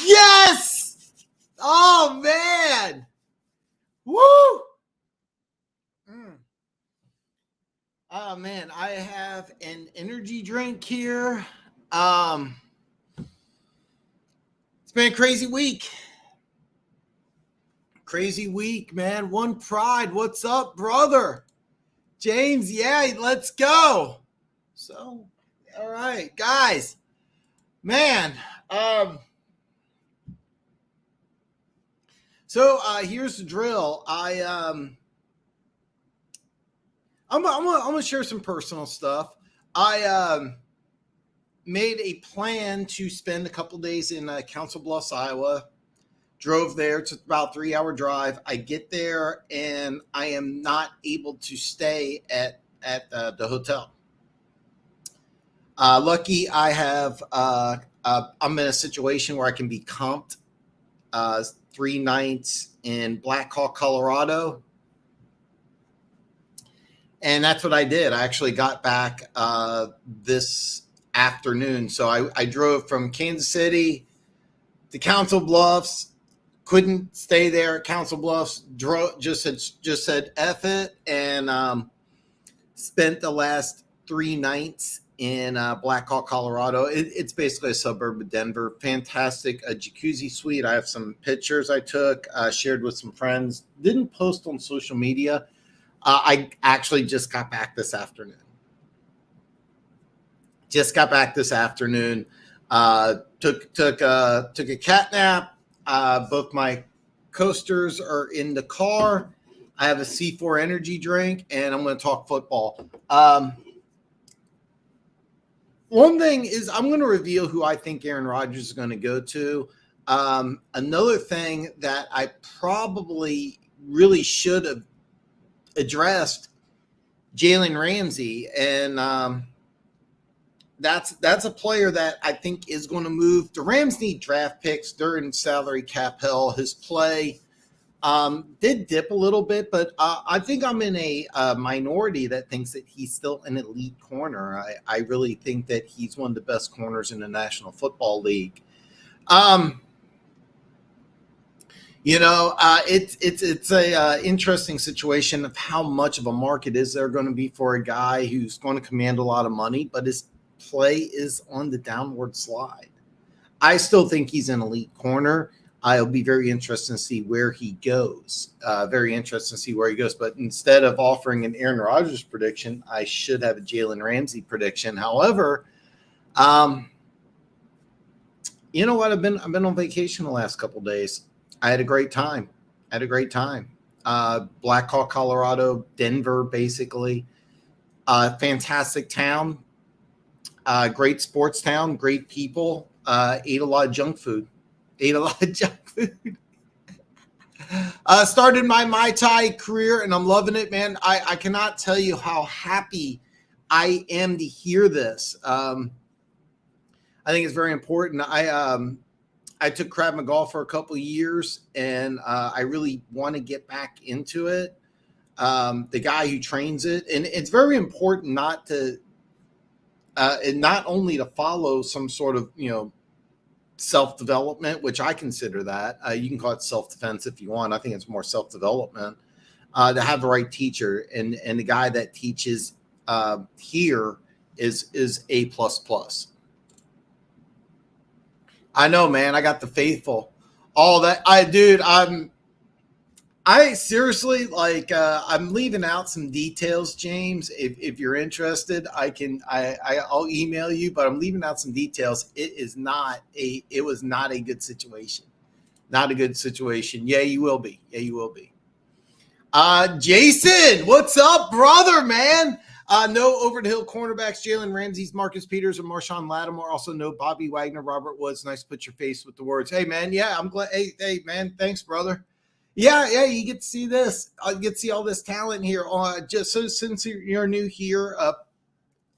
Yes! Oh, man. Woo! Oh, man, I have an energy drink here. It's been a crazy week. Crazy week, man. One Pride. What's up, brother? James, yeah, let's go. So, all right, guys. Man, so here's the drill. I'm gonna share some personal stuff. I made a plan to spend a couple days in Council Bluffs, Iowa. Drove there. It's about a 3-hour drive. I get there and I am not able to stay at the hotel. Lucky I have. I'm in a situation where I can be comped 3 nights in Black Hawk, Colorado. And that's what I did. I actually got back this afternoon. So I drove from Kansas City to Council Bluffs. Couldn't stay there at Council Bluffs. Just said F it, and spent the last 3 nights in Black Hawk, Colorado. It's basically a suburb of Denver. Fantastic jacuzzi suite. I have some pictures I took, shared with some friends. Didn't post on social media. I actually just got back this afternoon. Took a cat nap. Both my coasters are in the car. I have a C4 energy drink, and I'm going to talk football. One thing is I'm going to reveal who I think Aaron Rodgers is going to go to. Another thing that I probably really should have addressed, Jalen Ramsey, and that's a player that I think is going to move. The Rams need draft picks. They're in salary cap hell. His play did dip a little bit, but I think I'm in a minority that thinks that he's still an elite corner. I really think that he's one of the best corners in the National Football League. It's a interesting situation of how much of a market is there going to be for a guy who's going to command a lot of money, but his play is on the downward slide. I still think he's an elite corner. I'll be very interested to see where he goes. But instead of offering an Aaron Rodgers prediction, I should have a Jalen Ramsey prediction. However, you know what? I've been on vacation the last couple of days. I had a great time. Black Hawk, Colorado, Denver, basically. Fantastic town. Great sports town. Great people. Ate a lot of junk food. Started my Mai Tai career, and I'm loving it, man. I cannot tell you how happy I am to hear this. I think it's very important. I took Krav Maga for a couple of years, and I really want to get back into it. The guy who trains it, and it's very important not only to follow some sort of, self-development, which I consider that. You can call it self-defense if you want. I think it's more self-development. To have the right teacher, and the guy that teaches here is A++. I know, man. I got the faithful. All that. I seriously, I'm leaving out some details, James. If you're interested, I'll email you, but I'm leaving out some details. It was not a good situation. Not a good situation. Yeah, you will be. Jason, what's up, brother, man? No over the hill cornerbacks, Jalen Ramsey's, Marcus Peters, and Marshawn Lattimore. Also no Bobby Wagner, Robert Woods. Nice to put your face with the words. Hey, man. Yeah, I'm glad. Hey, man. Thanks, brother. Yeah, you get to see this. I get to see all this talent here. Just so since you're new here,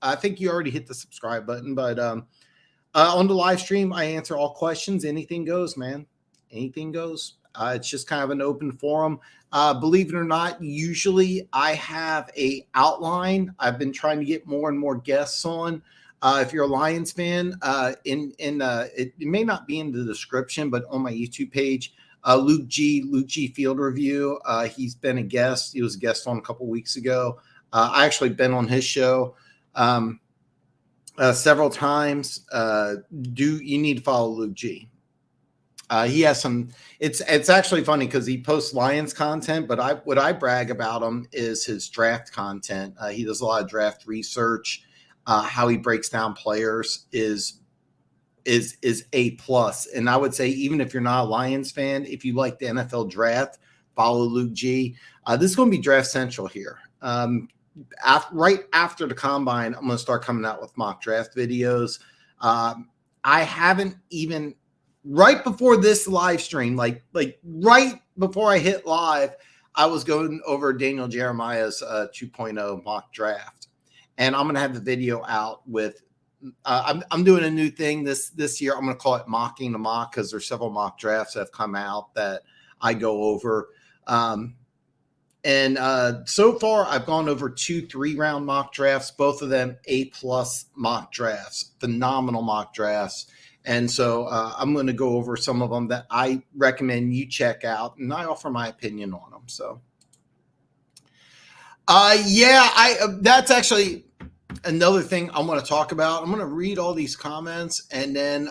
I think you already hit the subscribe button, but on the live stream, I answer all questions. Anything goes, man. Anything goes. It's just kind of an open forum. Believe it or not, usually I have a outline. I've been trying to get more and more guests on. If you're a Lions fan, it may not be in the description, but on my YouTube page, Luke G Field Review. He's been a guest. He was a guest on a couple weeks ago. I actually been on his show several times. You need to follow Luke G. He has some. It's actually funny because he posts Lions content, but what I brag about him is his draft content. He does a lot of draft research. How he breaks down players is A plus. And I would say even if you're not a Lions fan, if you like the NFL draft, follow Luke G. This is going to be Draft Central here. Right after the combine, I'm going to start coming out with mock draft videos. I haven't even. Right before this live stream, like right before I hit live, I was going over Daniel Jeremiah's 2.0 mock draft, and I'm gonna have the video out with. I'm doing a new thing this year. I'm gonna call it mocking the mock because there's several mock drafts that have come out that I go over. And so far, I've gone over 2 3-round mock drafts, both of them A+ mock drafts, phenomenal mock drafts. And so I'm going to go over some of them that I recommend you check out, and I offer my opinion on them. So, that's actually another thing I want to talk about. I'm going to read all these comments, and then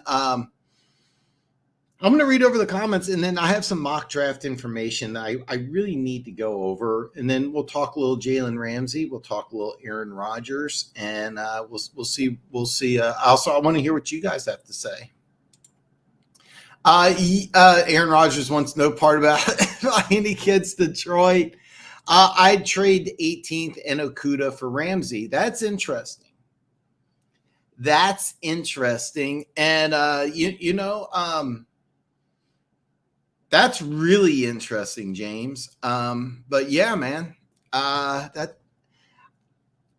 I'm going to read over the comments, and then I have some mock draft information that I really need to go over, and then we'll talk a little Jalen Ramsey, we'll talk a little Aaron Rodgers, and we'll see. Also, I want to hear what you guys have to say. Aaron Rodgers wants no part about any kids Detroit. I'd trade 18th and Okudah for Ramsey. That's interesting. And that's really interesting, James. But yeah, man, that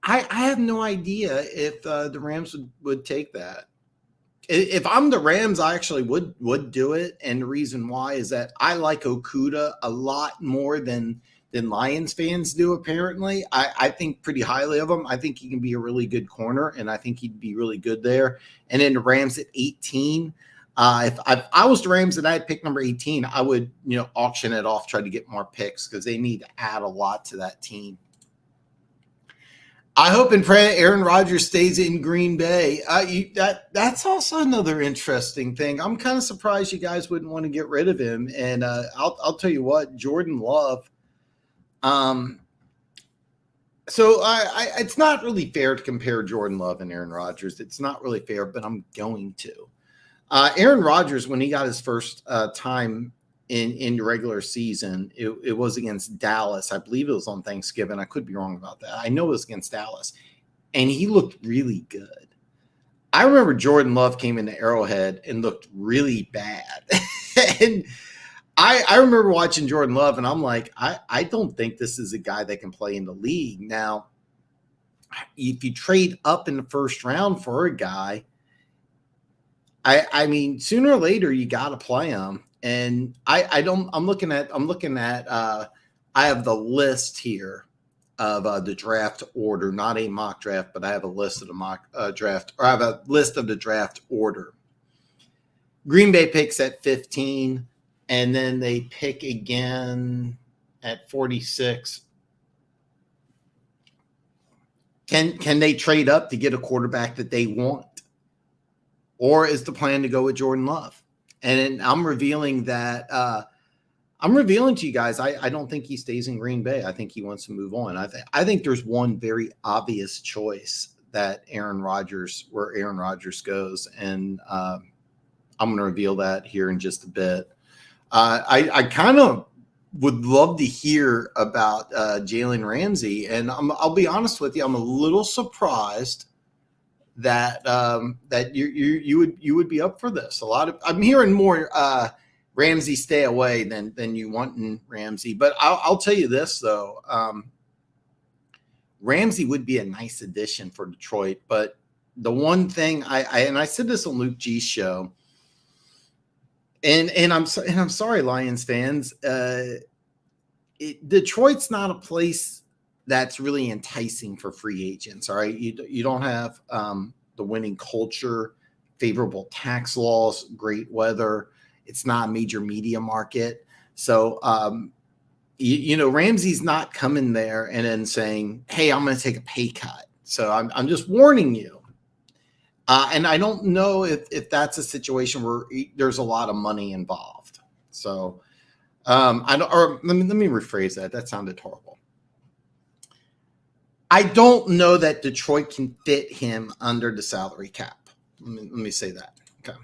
I have no idea if the Rams would take that. If I'm the Rams, I actually would do it. And the reason why is that I like Okudah a lot more than Lions fans do, apparently. I think pretty highly of him. I think he can be a really good corner, and I think he'd be really good there. And then the Rams at 18. If I was the Rams and I had pick number 18, I would, auction it off, try to get more picks because they need to add a lot to that team. I hope and pray Aaron Rodgers stays in Green Bay. That's also another interesting thing. I'm kind of surprised you guys wouldn't want to get rid of him. And I'll tell you what, Jordan Love. So it's not really fair to compare Jordan Love and Aaron Rodgers. It's not really fair, but I'm going to. Aaron Rodgers, when he got his first time in the regular season, it was against Dallas. I believe it was on Thanksgiving. I could be wrong about that. I know it was against Dallas, and he looked really good. I remember Jordan Love came into Arrowhead and looked really bad. And I remember watching Jordan Love, and I'm like, I don't think this is a guy that can play in the league. Now, if you trade up in the first round for a guy, I mean, sooner or later you got to play him. And I'm looking at I have the list here of the draft order, not a mock draft, but I have a list of the mock draft, or I have a list of the draft order. Green Bay picks at 15, and then they pick again at 46. Can they trade up to get a quarterback that they want? Or is the plan to go with Jordan Love? And I'm revealing that I'm revealing to you guys, I don't think he stays in Green Bay. I think he wants to move on. I think there's one very obvious choice that where Aaron Rodgers goes. And I'm going to reveal that here in just a bit. I kind of would love to hear about Jalen Ramsey. And I'll be honest with you, I'm a little surprised that that you would be up for this. I'm hearing more Ramsey stay away than you want in Ramsey. But I'll tell you this though, Ramsey would be a nice addition for Detroit. But the one thing I said this on Luke G's show, and I'm sorry, Lions fans, Detroit's not a place that's really enticing for free agents. All right, you don't have the winning culture, favorable tax laws, great weather. It's not a major media market, so Ramsey's not coming there and then saying, "Hey, I'm going to take a pay cut." So I'm just warning you. And I don't know if that's a situation where there's a lot of money involved. So I don't. Or let me rephrase that. That sounded horrible. I don't know that Detroit can fit him under the salary cap. Let me say that. Okay.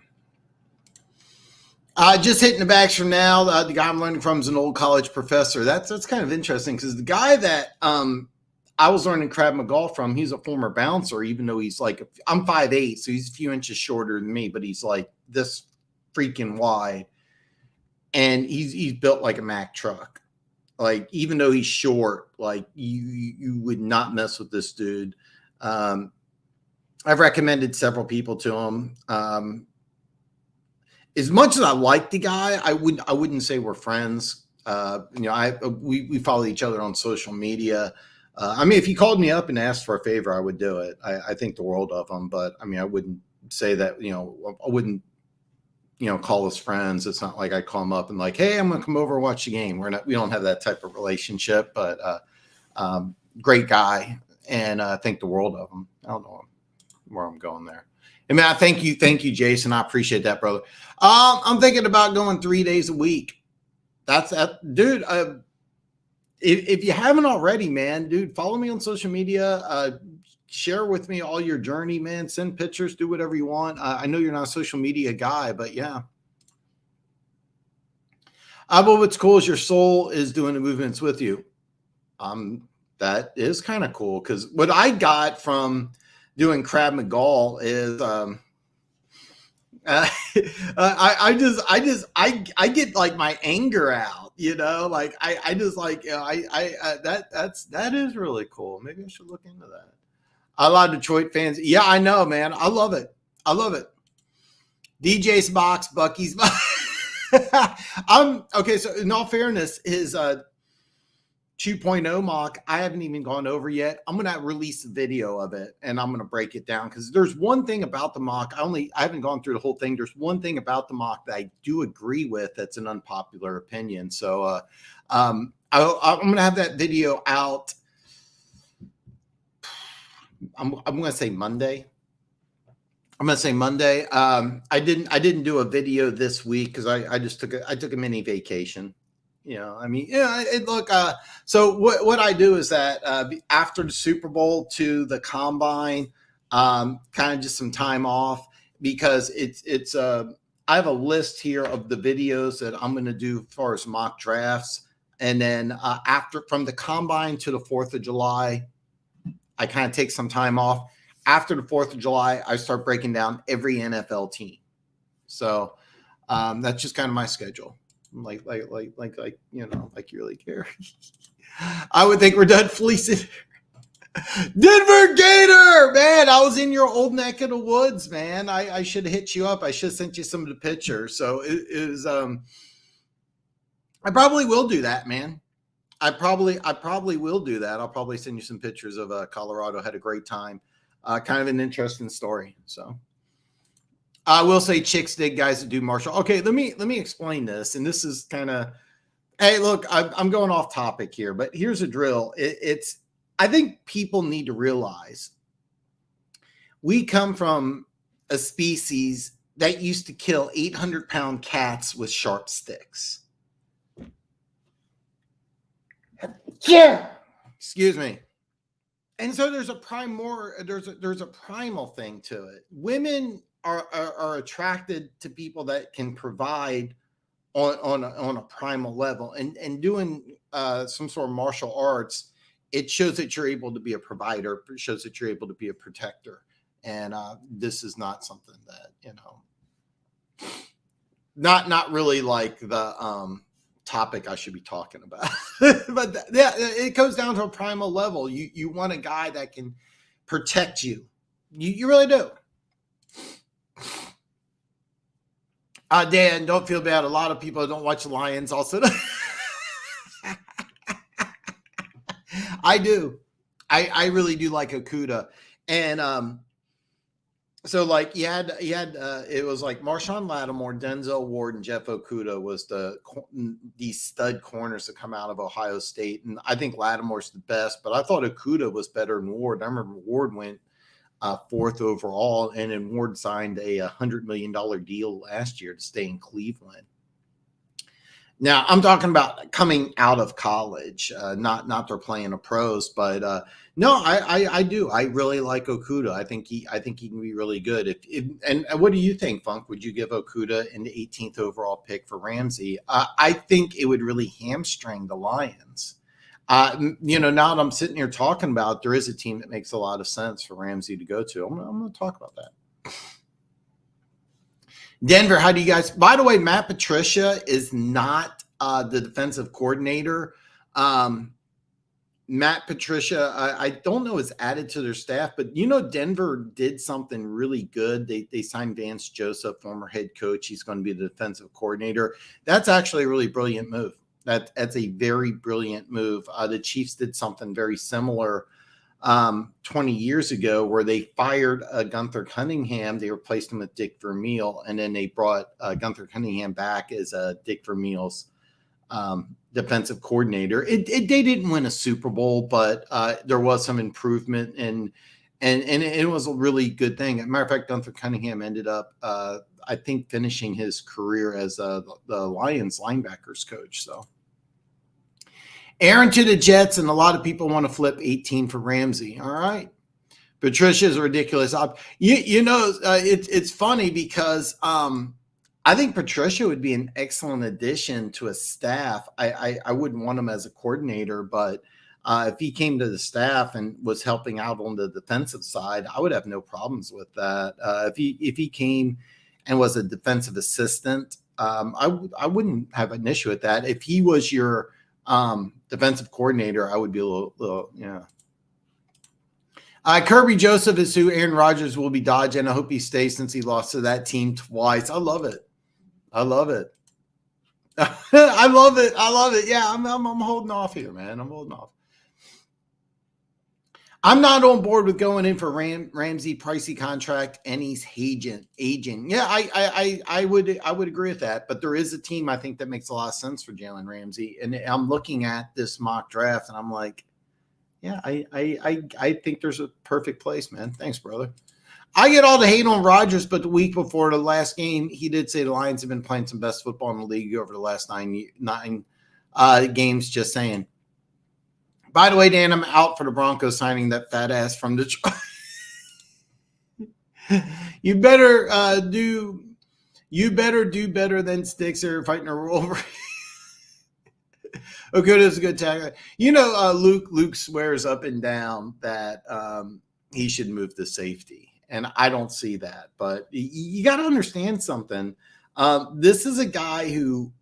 Just hitting the bags from now. The guy I'm learning from is an old college professor. That's kind of interesting because the guy that I was learning Krav Maga from, he's a former bouncer, even though he's like, I'm 5'8", so he's a few inches shorter than me, but he's like this freaking wide. And he's built like a Mack truck. Like, even though he's short, like you would not mess with this dude. I've recommended several people to him. As much as I like the guy, I wouldn't say we're friends. We follow each other on social media. I mean, if he called me up and asked for a favor, I would do it. I think the world of him, but I mean, I wouldn't say that, I wouldn't, call us friends. It's not like I call him up and like, hey, I'm going to come over and watch the game. We don't have that type of relationship, but great guy. And I think the world of him. I don't know where I'm going there. I mean, thank you, Jason. I appreciate that, brother. I'm thinking about going 3 days a week. That's that, dude. If you haven't already, man, dude, follow me on social media. Share with me all your journey, man. Send pictures, do whatever you want. I know you're not a social media guy, but yeah. But what's cool is your soul is doing the movements with you. That is kind of cool because what I got from doing Krav Maga is I get like my anger out, like I just like, that is really cool. Maybe I should look into that. A lot of Detroit fans. Yeah, I know, man. I love it. DJ's box, Bucky's box. Okay. So in all fairness, his 2.0 mock, I haven't even gone over yet. I'm going to release a video of it and I'm going to break it down because there's one thing about the mock. I haven't gone through the whole thing. There's one thing about the mock that I do agree with. That's an unpopular opinion. So I'm going to have that video out. I'm going to say Monday. I didn't do a video this week because I took a mini vacation. So what I do is that after the Super Bowl to the combine, kind of just some time off because it's I have a list here of the videos that I'm going to do as far as mock drafts. And then from the combine to the 4th of July, I kind of take some time off. After the 4th of July, I start breaking down every NFL team. So that's just kind of my schedule. Like you really care. I would think we're done fleecing. Denver Gator, man. I was in your old neck of the woods, man. I should have hit you up. I should have sent you some of the pictures. So it was I probably will do that, man. I probably will do that. I'll probably send you some pictures of Colorado. Had a great time. Kind of an interesting story. So I will say chicks dig guys that do martial. Okay, let me explain this. And this is kind of, hey, look, I'm going off topic here, but here's a drill. I think people need to realize we come from a species that used to kill 800-pound cats with sharp sticks. Yeah. Excuse me. And so there's a primal thing to it. Women are attracted to people that can provide on a primal level, and doing some sort of martial arts. It shows that you're able to be a provider. It shows that you're able to be a protector. And this is not something that, not really like the topic I should be talking about. But yeah, it goes down to a primal level. You want a guy that can protect you. You really do. Dan, don't feel bad. A lot of people don't watch Lions also. I do. I really do like Okuda. And so like you had it was like Marshawn Lattimore, Denzel Ward, and Jeff Okuda was these stud corners that come out of Ohio State. And I think Lattimore's the best, but I thought Okuda was better than Ward. I remember Ward went 4th overall, and then Ward signed a $100 million deal last year to stay in Cleveland. Now I'm talking about coming out of college, not they're playing a pros, but no, I do. I really like Okuda. I think he can be really good. And what do you think, Funk? Would you give Okuda an 18th overall pick for Ramsey? I think it would really hamstring the Lions. Now that I'm sitting here talking about it, there is a team that makes a lot of sense for Ramsey to go to. I'm going to talk about that. Denver, how do you guys? By the way, Matt Patricia is not the defensive coordinator. Matt Patricia, I don't know, is added to their staff, but Denver did something really good. They signed Vance Joseph, former head coach. He's going to be the defensive coordinator. That's actually a really brilliant move. That's a very brilliant move. The Chiefs did something very similar 20 years ago, where they fired Gunther Cunningham. They replaced him with Dick Vermeil, and then they brought Gunther Cunningham back as Dick Vermeil's defensive coordinator. They didn't win a Super Bowl, but there was some improvement, and it was a really good thing. As a matter of fact, Gunther Cunningham ended up, I think, finishing his career as the Lions linebackers coach. So Aaron to the Jets, and a lot of people want to flip 18 for Ramsey. All right. Patricia is ridiculous. It's funny because I think Patricia would be an excellent addition to a staff. I wouldn't want him as a coordinator, but if he came to the staff and was helping out on the defensive side, I would have no problems with that. If he came and was a defensive assistant, I wouldn't have an issue with that. If he was your defensive coordinator, I would be a little yeah. Kirby Joseph is who Aaron Rodgers will be dodging. I hope he stays since he lost to that team twice. I love it. I love it. I love it. Yeah, I'm holding off here, man. I'm holding off. I'm not on board with going in for Ramsey pricey contract, and he's aging. Yeah, I would agree with that. But there is a team I think that makes a lot of sense for Jalen Ramsey, and I'm looking at this mock draft, and I'm like, yeah, I think there's a perfect place, man. Thanks, brother. I get all the hate on Rodgers, but the week before the last game, he did say the Lions have been playing some best football in the league over the last nine games. Just saying. By the way, Dan, I'm out for the Broncos signing that fat ass from Detroit. You better do better than Sticks or fighting a Wolverine. Okay, that's a good tag. Luke swears up and down that he should move to safety, and I don't see that. But you got to understand something. This is a guy who.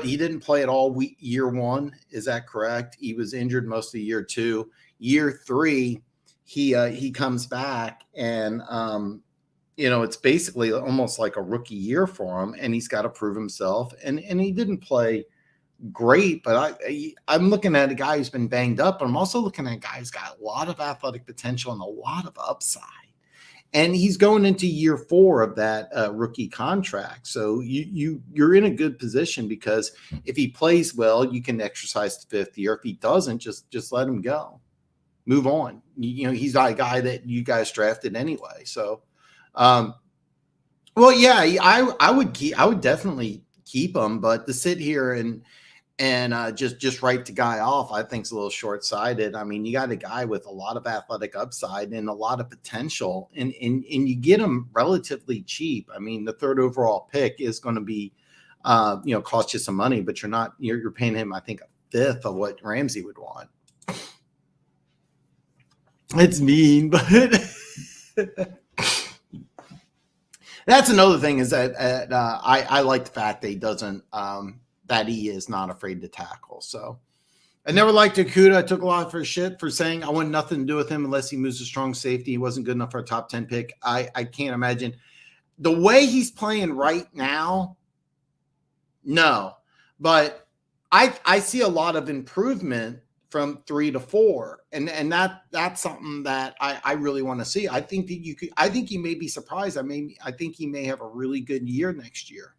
He didn't play at all year one. Is that correct? He was injured most of year 2. Year 3, he comes back, and it's basically almost like a rookie year for him, and he's got to prove himself. And he didn't play great, but I'm looking at a guy who's been banged up, but I'm also looking at a guy who's got a lot of athletic potential and a lot of upside. And he's going into year 4 of that rookie contract. So you're in a good position, because if he plays well, you can exercise the 5th year. If he doesn't, just let him go. Move on. He's not a guy that you guys drafted anyway. So, I would definitely keep him, but to sit here and just write the guy off, I think is a little short-sighted. I mean, you got a guy with a lot of athletic upside and a lot of potential, and you get him relatively cheap. I mean, the 3rd overall pick is going to be cost you some money, but you're paying him, I think, a fifth of what Ramsey would want. It's mean, but that's another thing is that I like the fact that he doesn't, that he is not afraid to tackle. So I never liked Okudah. I took a lot for shit for saying I want nothing to do with him unless he moves a strong safety. He wasn't good enough for a top 10 pick. I can't imagine the way he's playing right now. No, but I see a lot of improvement from 3 to 4, and that's something that I really want to see. I think that I think you may be surprised. I think he may have a really good year next year.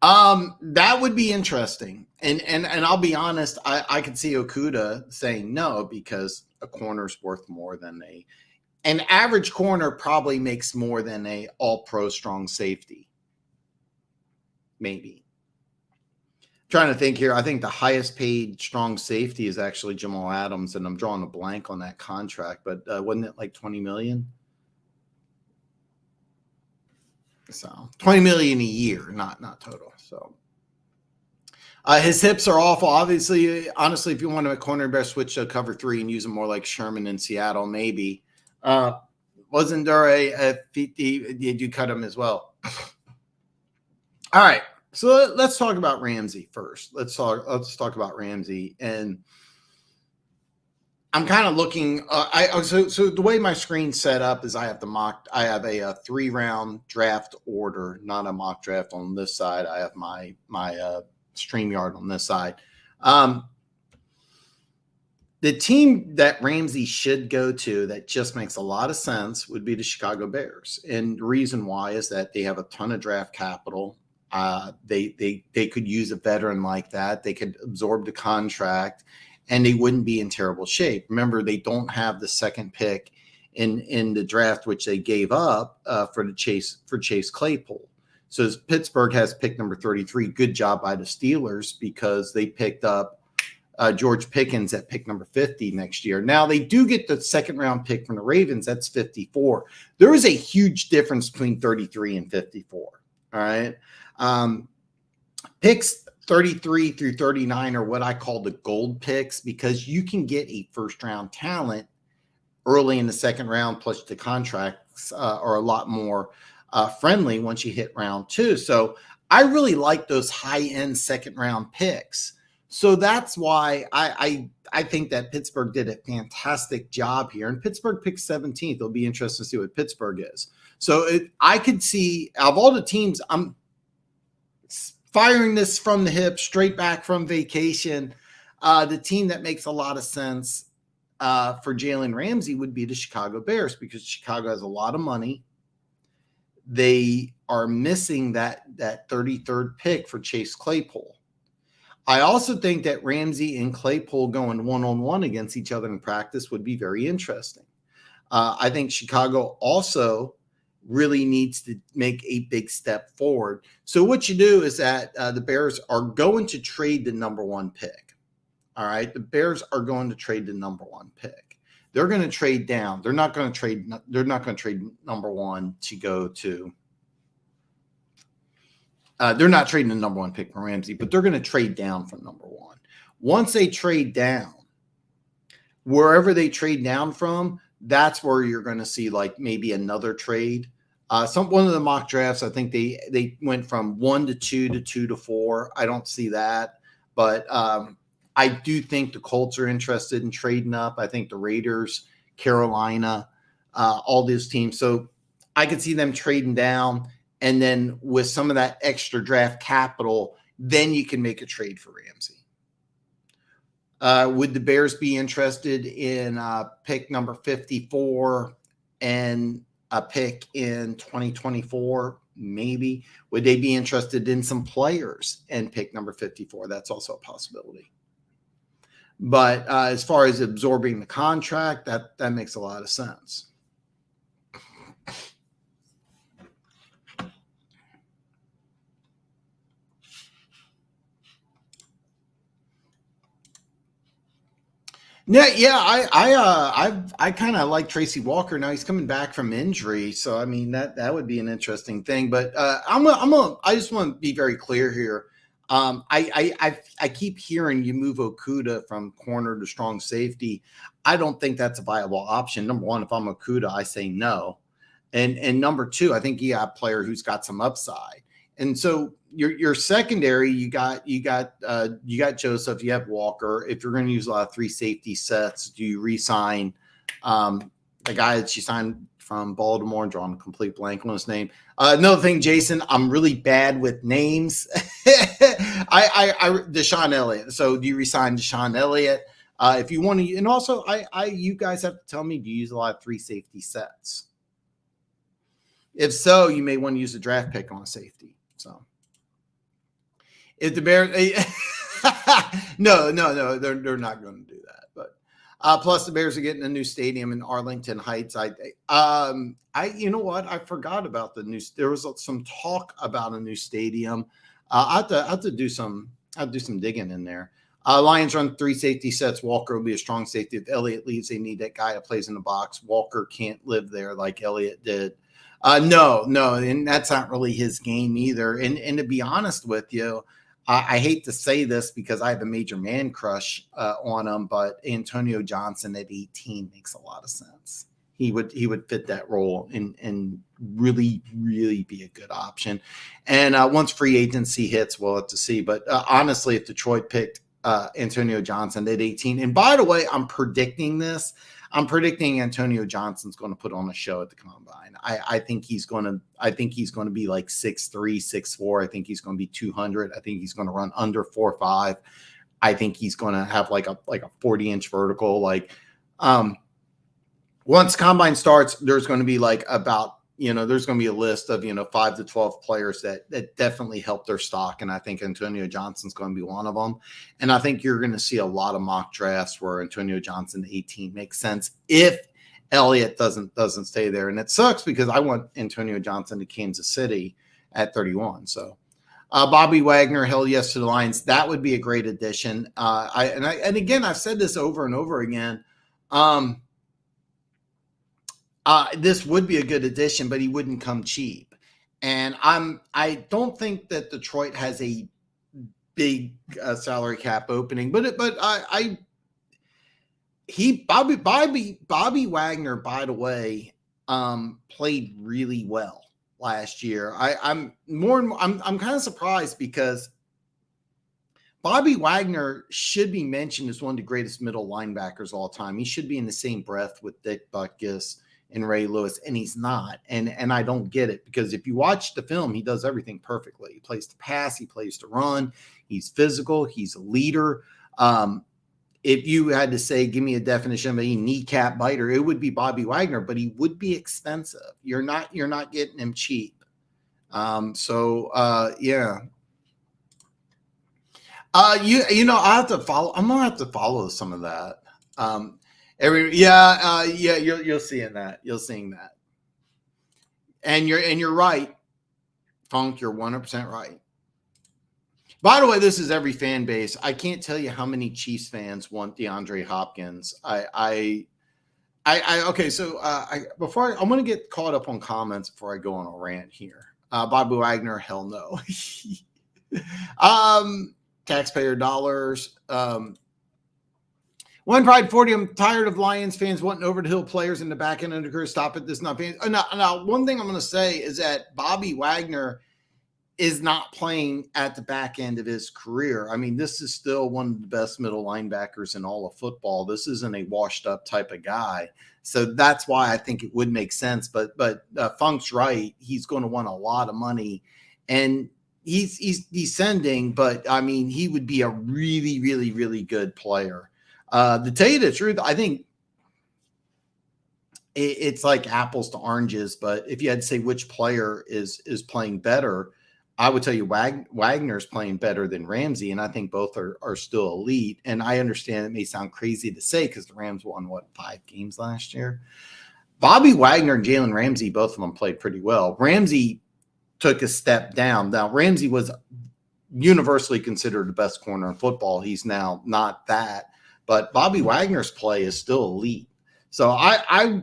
That would be interesting, and I'll be honest. I could see Okudah saying no because a corner's worth more than an average corner probably makes more than a all-pro strong safety. Maybe. Trying to think here. I think the highest paid strong safety is actually Jamal Adams, and I'm drawing a blank on that contract, but wasn't it like $20 million? So $20 million a year, not total. So his hips are awful. Honestly, if you want to corner, best switch to cover 3 and use him more like Sherman in Seattle, maybe. Wasn't there did you cut him as well? All right, so let's talk about Ramsey first. Let's talk about Ramsey, and I'm kind of looking. So the way my screen's set up is I have a 3-round draft order, not a mock draft on this side. I have my Streamyard on this side. The team that Ramsey should go to that just makes a lot of sense would be the Chicago Bears, and the reason why is that they have a ton of draft capital. They could use a veteran like that. They could absorb the contract, and they wouldn't be in terrible shape. Remember, they don't have the second pick in the draft, which they gave up for Chase Claypool. So Pittsburgh has pick number 33. Good job by the Steelers because they picked up George Pickens at pick number 50 next year. Now they do get the second round pick from the Ravens. That's 54. There is a huge difference between 33 and 54. All right. Picks 33 through 39 are what I call the gold picks because you can get a first round talent early in the second round, plus the contracts are a lot more friendly once you hit round 2. So I really like those high end second round picks. So that's why I think that Pittsburgh did a fantastic job here. And Pittsburgh picked 17th. It'll be interesting to see what Pittsburgh is. So I could see, of all the teams, I'm firing this from the hip, straight back from vacation. The team that makes a lot of sense for Jalen Ramsey would be the Chicago Bears because Chicago has a lot of money. They are missing that 33rd pick for Chase Claypool. I also think that Ramsey and Claypool going one-on-one against each other in practice would be very interesting. I think Chicago also really needs to make a big step forward. So what you do is that the Bears are going to trade the number 1 pick. All right. The Bears are going to trade the number 1 pick. They're going to trade down. They're not going to trade number 1 to go to. They're not trading the number 1 pick for Ramsey, but they're going to trade down from number 1. Once they trade down, wherever they trade down from, that's where you're going to see like maybe another trade. One of the mock drafts, I think they went from 1 to 2 to 2 to 4. I don't see that, but I do think the Colts are interested in trading up. I think the Raiders, Carolina, all these teams. So I could see them trading down, and then with some of that extra draft capital, then you can make a trade for Ramsey. Would the Bears be interested in pick number 54 and a pick in 2024? Maybe. Would they be interested in some players and pick number 54? That's also a possibility. But as far as absorbing the contract, that makes a lot of sense. Yeah. I kind of like Tracy Walker. Now he's coming back from injury, so I mean that would be an interesting thing. But I just want to be very clear here. I keep hearing you move Okuda from corner to strong safety. I don't think that's a viable option. Number one, if I'm Okuda, I say no. And number two, I think you got a player who's got some upside. And so your secondary, you got Joseph, you have Walker. If you're going to use a lot of three safety sets, do you re-sign the guy that you signed from Baltimore and drawing a complete blank on his name? Another thing, Jason, I'm really bad with names. Deshaun Elliott. So do you resign Deshaun Elliott? If you want to, and also you guys have to tell me, do you use a lot of three safety sets? If so, you may want to use a draft pick on a safety. So if the Bears, no, they're not going to do that. But plus the Bears are getting a new stadium in Arlington Heights. You know what? I forgot about the new. There was some talk about a new stadium. I have to do some digging in there. Lions run three safety sets. Walker will be a strong safety. If Elliott leaves, they need that guy that plays in the box. Walker can't live there like Elliott did. No, and that's not really his game either. And to be honest with you, I hate to say this because I have a major man crush on him, but Antonio Johnson at 18 makes a lot of sense. He would fit that role and really, really be a good option. And once free agency hits, we'll have to see. But honestly, if Detroit picked Antonio Johnson at 18, and by the way, I'm predicting Antonio Johnson's going to put on a show at the combine. I think he's going to be like 6'3", 6'4". I think he's going to be 200. I think he's going to run under 4.5. I think he's going to have like a 40-inch vertical. Like once combine starts, there's going to be like there's going to be a list of 5 to 12 players that definitely help their stock, and I think Antonio Johnson's going to be one of them. And I think you're going to see a lot of mock drafts where Antonio Johnson 18 makes sense if Elliott doesn't stay there. And it sucks because I want Antonio Johnson to Kansas City at 31. So Bobby Wagner, hell yes to the Lions. That would be a great addition. And again, I've said this over and over again. This would be a good addition, but he wouldn't come cheap. And I don't think that Detroit has a big salary cap opening, but Bobby Wagner, by the way, played really well last year. I'm kind of surprised because Bobby Wagner should be mentioned as one of the greatest middle linebackers of all time. He should be in the same breath with Dick Butkus and Ray Lewis, and he's not. And I don't get it, because if you watch the film, he does everything perfectly. He plays to pass, he plays to run, he's physical, he's a leader. If you had to say, give me a definition of a kneecap biter, it would be Bobby Wagner, but he would be expensive. You're not getting him cheap. Yeah. I have to follow. I'm gonna have to follow some of that. You're seeing that. You're seeing that. And you're right, Funk. You're 100% right. By the way, this is every fan base. I can't tell you how many Chiefs fans want DeAndre Hopkins. Okay. So before I'm going to get caught up on comments before I go on a rant here. Bobby Wagner, hell no. Taxpayer dollars. One Pride 40. I'm tired of Lions fans wanting over the hill players in the back end of the career. Stop it. This is not being. Now, one thing I'm going to say is that Bobby Wagner is not playing at the back end of his career. I mean, this is still one of the best middle linebackers in all of football. This isn't a washed up type of guy. So that's why I think it would make sense. But Funk's right. He's going to want a lot of money, and he's descending, but I mean, he would be a really, really, really good player. To tell you the truth, I think it's like apples to oranges, but if you had to say which player is playing better, I would tell you Wagner's playing better than Ramsey, and I think both are still elite. And I understand it may sound crazy to say because the Rams won, 5 games last year? Bobby Wagner and Jalen Ramsey, both of them played pretty well. Ramsey took a step down. Now, Ramsey was universally considered the best corner in football. He's now not that. but Bobby Wagner's play is still elite. So I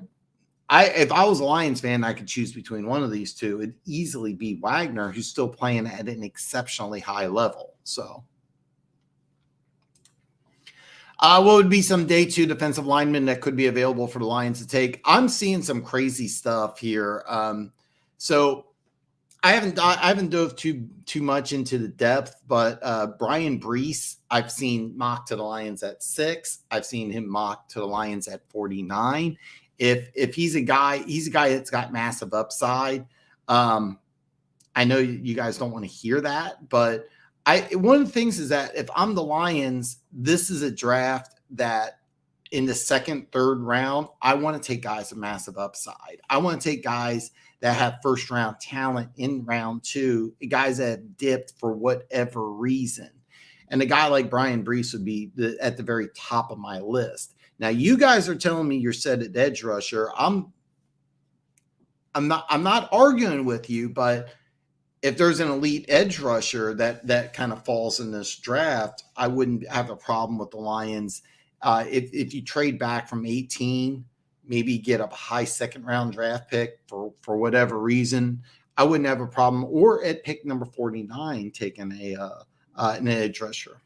if I was a Lions fan, I could choose between one of these two. It'd easily be Wagner, who's still playing at an exceptionally high level. So, what would be some day 2 defensive linemen that could be available for the Lions to take? I'm seeing some crazy stuff here. So I haven't dove too much into the depth, but Brian Brees, I've seen mocked to the Lions at 6. I've seen him mocked to the Lions at 49. If he's a guy that's got massive upside. I know you guys don't want to hear that, but one of the things is that if I'm the Lions, this is a draft that in the second, third round, I want to take guys with massive upside. I want to take guys that have first round talent in round 2, guys that have dipped for whatever reason. And a guy like Brian Brees would be at the very top of my list. Now, you guys are telling me you're set at edge rusher. I'm not arguing with you, but if there's an elite edge rusher that kind of falls in this draft, I wouldn't have a problem with the Lions. If you trade back from 18, maybe get a high second round draft pick for whatever reason, I wouldn't have a problem. Or at pick number 49, taking an edge rusher.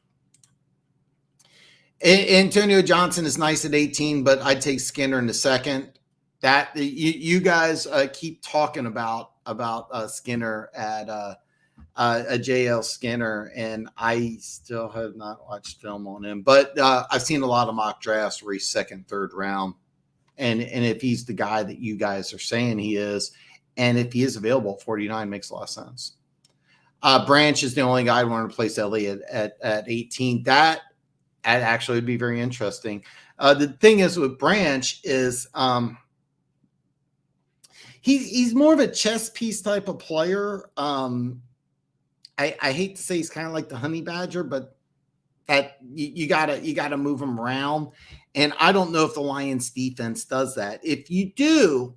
Antonio Johnson is nice at 18, but I'd take Skinner in the second. That you guys keep talking about Skinner at JL Skinner, and I still have not watched film on him. But I've seen a lot of mock drafts where he's second, third round, and if he's the guy that you guys are saying he is, and if he is available at 49, makes a lot of sense. Branch is the only guy I want to replace Elliott at 18. That actually would be very interesting. The thing is with Branch is he's more of a chess piece type of player. I hate to say he's kind of like the honey badger, but that you gotta move him around. And I don't know if the Lions defense does that. If you do,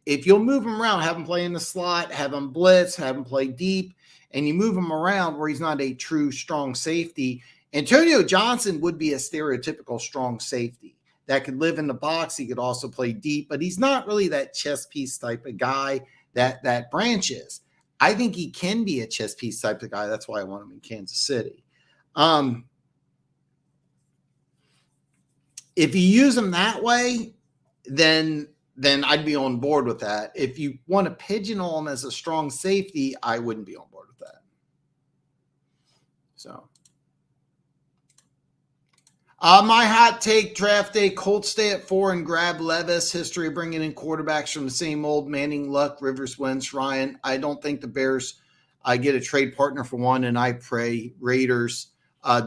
if you'll move him around, have him play in the slot, have him blitz, have him play deep, and you move him around where he's not a true strong safety, Antonio Johnson would be a stereotypical strong safety that could live in the box. He could also play deep, but he's not really that chess piece type of guy that Branch is. I think he can be a chess piece type of guy. That's why I want him in Kansas City. If you use him that way, then I'd be on board with that. If you want to pigeonhole him as a strong safety, I wouldn't be on board with that. So. My hot take, draft day, Colts stay at 4 and grab Levis. History of bringing in quarterbacks from the same old Manning, Luck, Rivers, Wentz, Ryan. I don't think the Bears get a trade partner for one, and I pray Raiders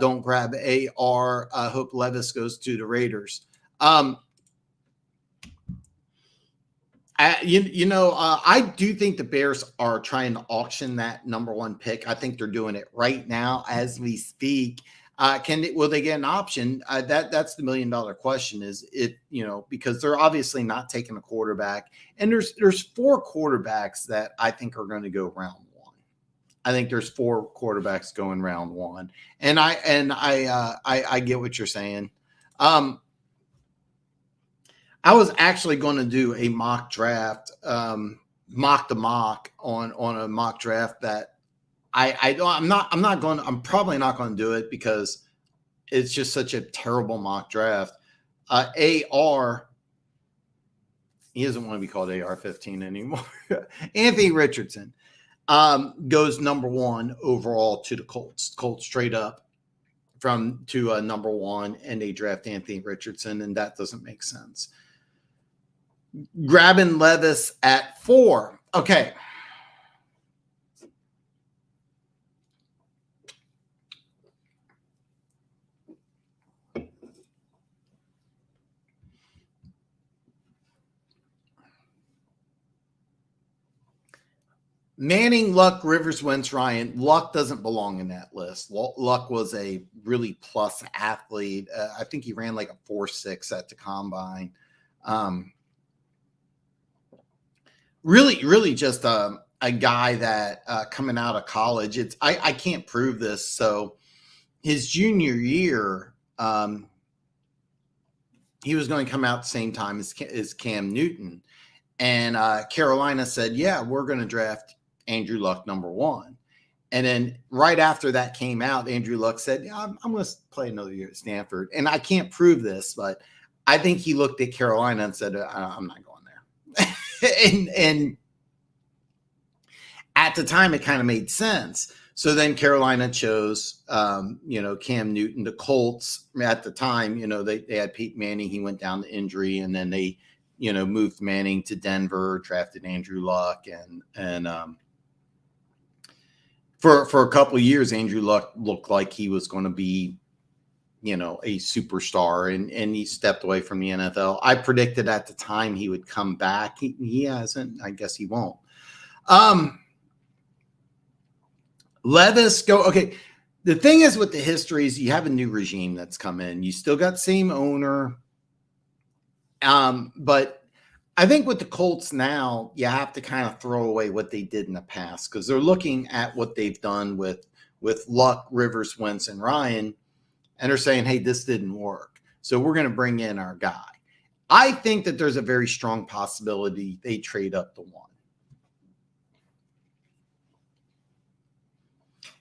don't grab AR. I hope Levis goes to the Raiders. I do think the Bears are trying to auction that number 1 pick. I think they're doing it right now as we speak. Will they get an option? That's the $1 million question. Is it, because they're obviously not taking a quarterback, and there's 4 quarterbacks that I think are going to go round 1. I think there's 4 quarterbacks going round 1, and I get what you're saying. I was actually going to do a mock draft, mock the mock on a mock draft that. I'm probably not going to do it because it's just such a terrible mock draft. AR, he doesn't want to be called AR-15 anymore. Anthony Richardson goes number 1 overall to the Colts. Colts trade up to number 1, and they draft Anthony Richardson, and that doesn't make sense. Grabbing Levis at 4. Okay. Manning, Luck, Rivers, Wentz, Ryan. Luck doesn't belong in that list. Luck was a really plus athlete. I think he ran like a 4.6 at the combine. Really just a guy that coming out of college. I can't prove this. So his junior year, he was going to come out the same time as Cam Newton. And Carolina said, yeah, we're going to draft Andrew Luck #1. And then right after that came out, Andrew Luck said, yeah, I'm going to play another year at Stanford. And I can't prove this, but I think he looked at Carolina and said, I'm not going there. and at the time, it kind of made sense. So then Carolina chose, Cam Newton. The Colts at the time, they had Peyton Manning. He went down to injury, and then they, moved Manning to Denver, drafted Andrew Luck, and for a couple of years, Andrew Luck looked like he was going to be, a superstar, and he stepped away from the NFL. I predicted at the time he would come back. He hasn't. I guess he won't. Levis go. Okay. The thing is with the history is you have a new regime that's come in. You still got same owner. But I think with the Colts now, you have to kind of throw away what they did in the past, because they're looking at what they've done with Luck, Rivers, Wentz, and Ryan, and they're saying, hey, this didn't work, so we're going to bring in our guy. I think that there's a very strong possibility they trade up to 1.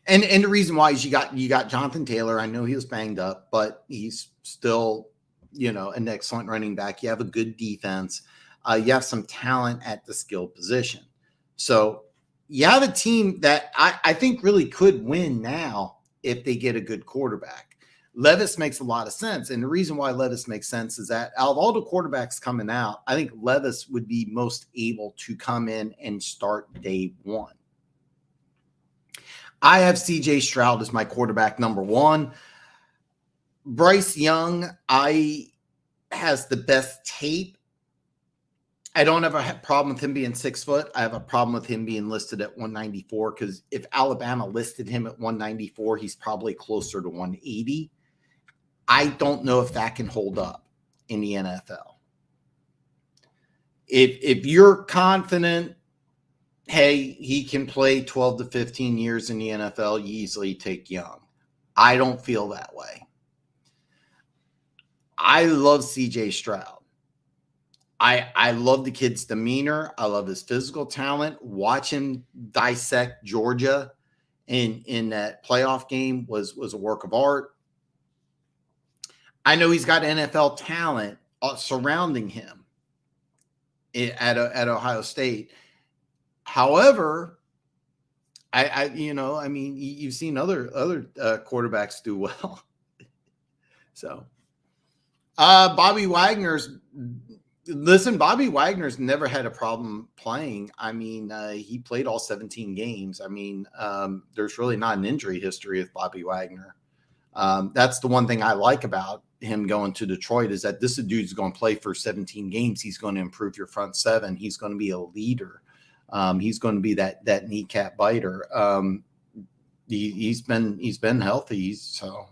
And the reason why is you got Jonathan Taylor. I know he was banged up, but he's still, an excellent running back. You have a good defense. You have some talent at the skill position. So you have a team that I think really could win now if they get a good quarterback. Levis makes a lot of sense. And the reason why Levis makes sense is that out of all the quarterbacks coming out, I think Levis would be most able to come in and start day 1. I have CJ Stroud as my quarterback #1. Bryce Young, has the best tape. I don't have a problem with him being 6 foot. I have a problem with him being listed at 194, because if Alabama listed him at 194, he's probably closer to 180. I don't know if that can hold up in the NFL. If you're confident, hey, he can play 12 to 15 years in the NFL, you easily take Young. I don't feel that way. I love CJ Stroud. I love the kid's demeanor. I love his physical talent. Watch him dissect Georgia in that playoff game was a work of art. I know he's got NFL talent surrounding him at Ohio State. However, you've seen other quarterbacks do well. So, Bobby Wagner's never had a problem playing. I mean, he played all 17 games. I mean, there's really not an injury history with Bobby Wagner. That's the one thing I like about him going to Detroit, is that this dude's going to play for 17 games. He's going to improve your front seven. He's going to be a leader. He's going to be that kneecap biter. He's been healthy. So,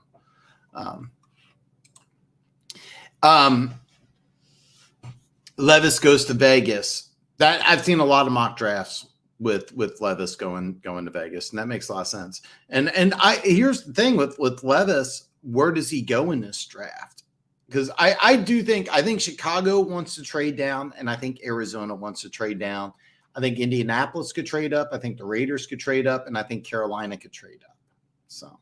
Levis goes to Vegas. That I've seen a lot of mock drafts with Levis going to Vegas, and that makes a lot of sense. And here's the thing with Levis, where does he go in this draft? Because I think Chicago wants to trade down, and I think Arizona wants to trade down. I think Indianapolis could trade up. I think the Raiders could trade up, and I think Carolina could trade up. So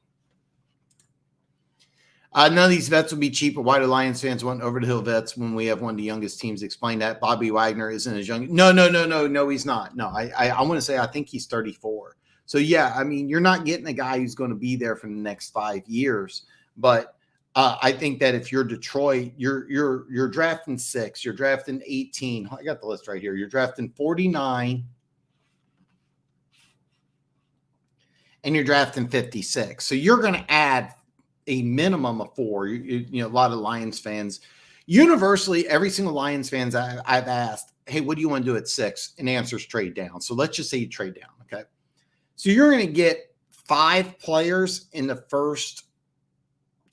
none of these vets will be cheap. But why do Lions fans want over the hill vets when we have one of the youngest teams? Explain that. Bobby Wagner isn't as young. No, he's not. No, I want to say I think he's 34. So yeah, I mean, you're not getting a guy who's going to be there for the next 5 years. But I think that if you're Detroit, you're drafting 6, you're drafting 18. I got the list right here. You're drafting 49, and you're drafting 56. So you're going to add a minimum of 4. A lot of Lions fans, universally, every single Lions fans I've asked, hey, what do you want to do at 6? And the answer is trade down. So let's just say you trade down. Okay. So you're going to get 5 players in the first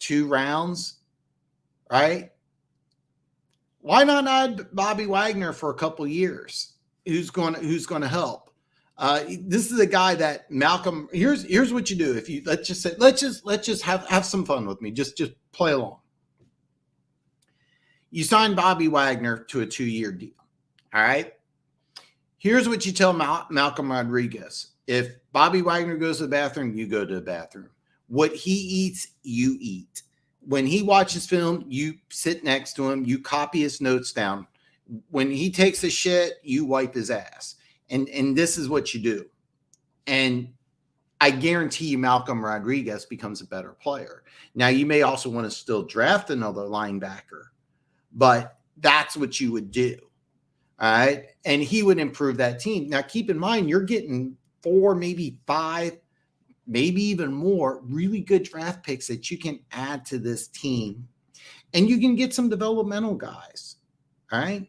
2 rounds, right? Why not add Bobby Wagner for a couple years? Who's going to help? This is a guy that Malcolm. Here's what you do. If you let's just have some fun with me. Just play along. You sign Bobby Wagner to a 2-year deal. All right. Here's what you tell Malcolm Rodriguez. If Bobby Wagner goes to the bathroom, you go to the bathroom. What he eats, you eat. When he watches film, you sit next to him. You copy his notes down. When he takes a shit, you wipe his ass. And this is what you do. And I guarantee you Malcolm Rodriguez becomes a better player. Now, you may also want to still draft another linebacker, but that's what you would do. All right. And he would improve that team. Now, keep in mind, you're getting 4, maybe 5, maybe even more really good draft picks that you can add to this team. And you can get some developmental guys. All right.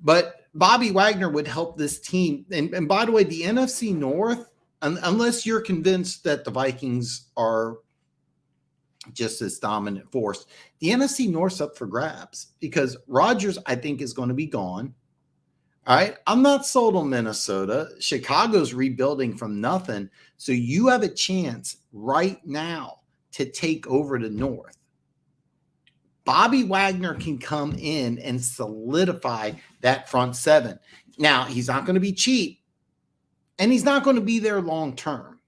But Bobby Wagner would help this team. And by the way, the NFC North, unless you're convinced that the Vikings are just this dominant force, the NFC North's up for grabs because Rodgers, I think, is going to be gone. All right. I'm not sold on Minnesota. Chicago's rebuilding from nothing. So you have a chance right now to take over the North. Bobby Wagner can come in and solidify that front seven. Now, he's not going to be cheap, and he's not going to be there long term.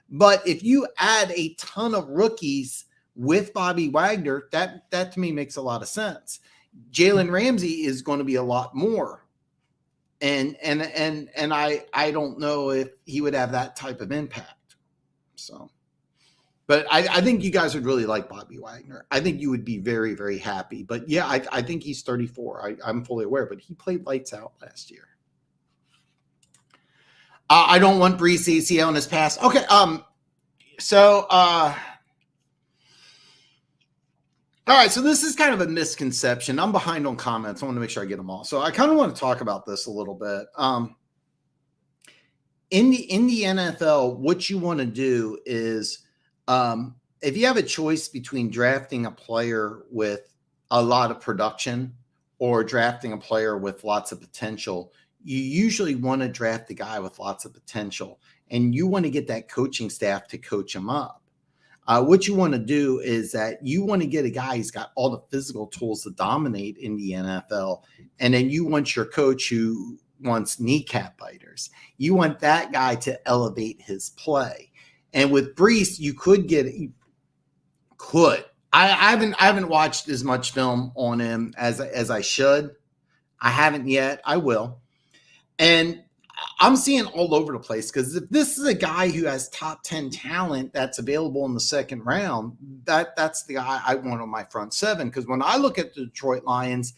But if you add a ton of rookies with Bobby Wagner, that to me makes a lot of sense. Jalen Ramsey is going to be a lot more. And I don't know if he would have that type of impact. So, but I think you guys would really like Bobby Wagner. I think you would be very, very happy. But yeah, I think he's 34. I'm fully aware, but he played lights out last year. I don't want Breece ACL in his past. Okay. All right, so this is kind of a misconception. I'm behind on comments. I want to make sure I get them all. So I kind of want to talk about this a little bit. In the NFL, what you want to do is if you have a choice between drafting a player with a lot of production or drafting a player with lots of potential, you usually want to draft the guy with lots of potential, and you want to get that coaching staff to coach him up. What you want to do is that you want to get a guy who's got all the physical tools to dominate in the NFL. And then you want your coach who wants kneecap biters. You want that guy to elevate his play. And with Breece, you could get I haven't watched as much film on him as I should. I haven't yet. I will. And I'm seeing all over the place because if this is a guy who has top 10 talent that's available in the second round, that's the guy I want on my front seven. Because when I look at the Detroit Lions,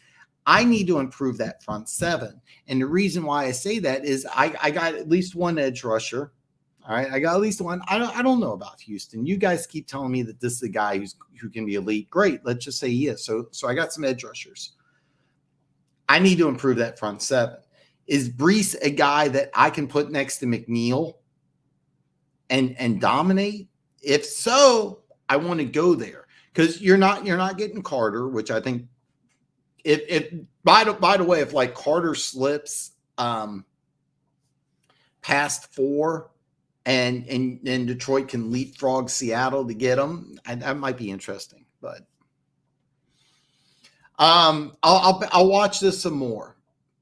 I need to improve that front seven. And the reason why I say that is I got at least one edge rusher. All right, I got at least one. I don't know about Houston. You guys keep telling me that this is a guy who can be elite. Great, let's just say he is. So I got some edge rushers. I need to improve that front seven. Is Breece a guy that I can put next to McNeil and dominate? If so, I want to go there because you're not getting Carter, which I think if by the way, if like Carter slips past 4 and Detroit can leapfrog Seattle to get him, that might be interesting. But I'll watch this some more.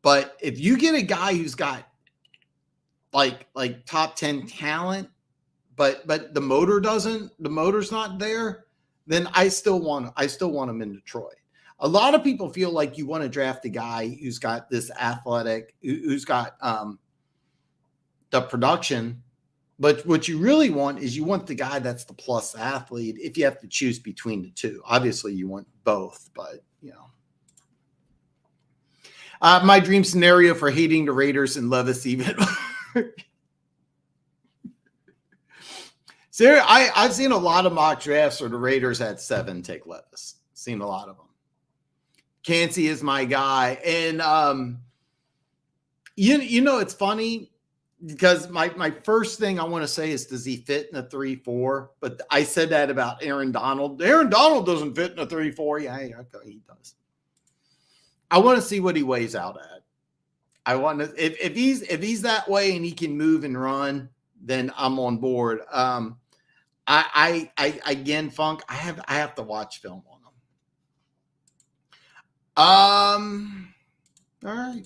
But if you get a guy who's got like top 10 talent, but the motor's not there, then I still want him in Detroit. A lot of people feel like you want to draft a guy who's got this athletic, who's got the production, but what you really want is you want the guy that's the plus athlete. If you have to choose between the two, obviously you want both, but you know. My dream scenario for hating the Raiders and Levis even. So I've seen a lot of mock drafts where the Raiders had 7 take Levis. Seen a lot of them. Cansey is my guy. And you know, it's funny because my first thing I want to say is, does he fit in a 3-4? But I said that about Aaron Donald. Aaron Donald doesn't fit in a 3-4. Yeah, he does. I want to see what he weighs out at. I want to if he's that way and he can move and run, then I'm on board. I again, Funk, I have to watch film on him. All right.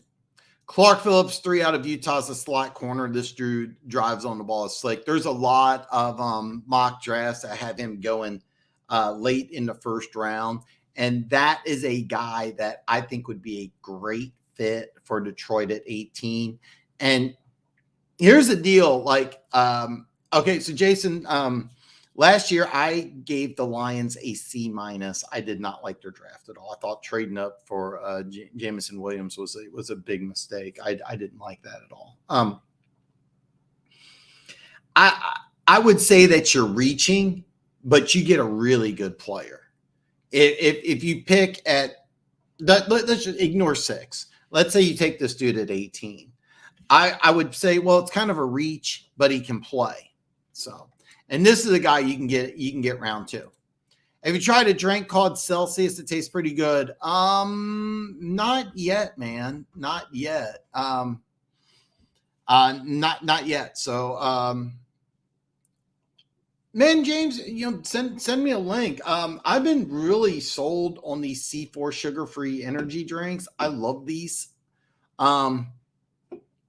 Clark Phillips, 3 out of Utah's a slot corner. This dude drives on the ball. It's like there's a lot of mock drafts that have him going late in the first round. And that is a guy that I think would be a great fit for Detroit at 18. And here's the deal. Like, okay, so Jason, last year I gave the Lions a C-. I did not like their draft at all. I thought trading up for Jamison Williams was a big mistake. I didn't like that at all. I would say that you're reaching, but you get a really good player. If you pick at let's just ignore 6. Let's say you take this dude at 18. I would say, well, it's kind of a reach, but he can play. So, and this is a guy you can get round 2. Have you tried a drink called Celsius? It tastes pretty good. Not yet, man. Not yet. Not yet. So, man, James, send me a link. I've been really sold on these C4 sugar-free energy drinks. I love these. I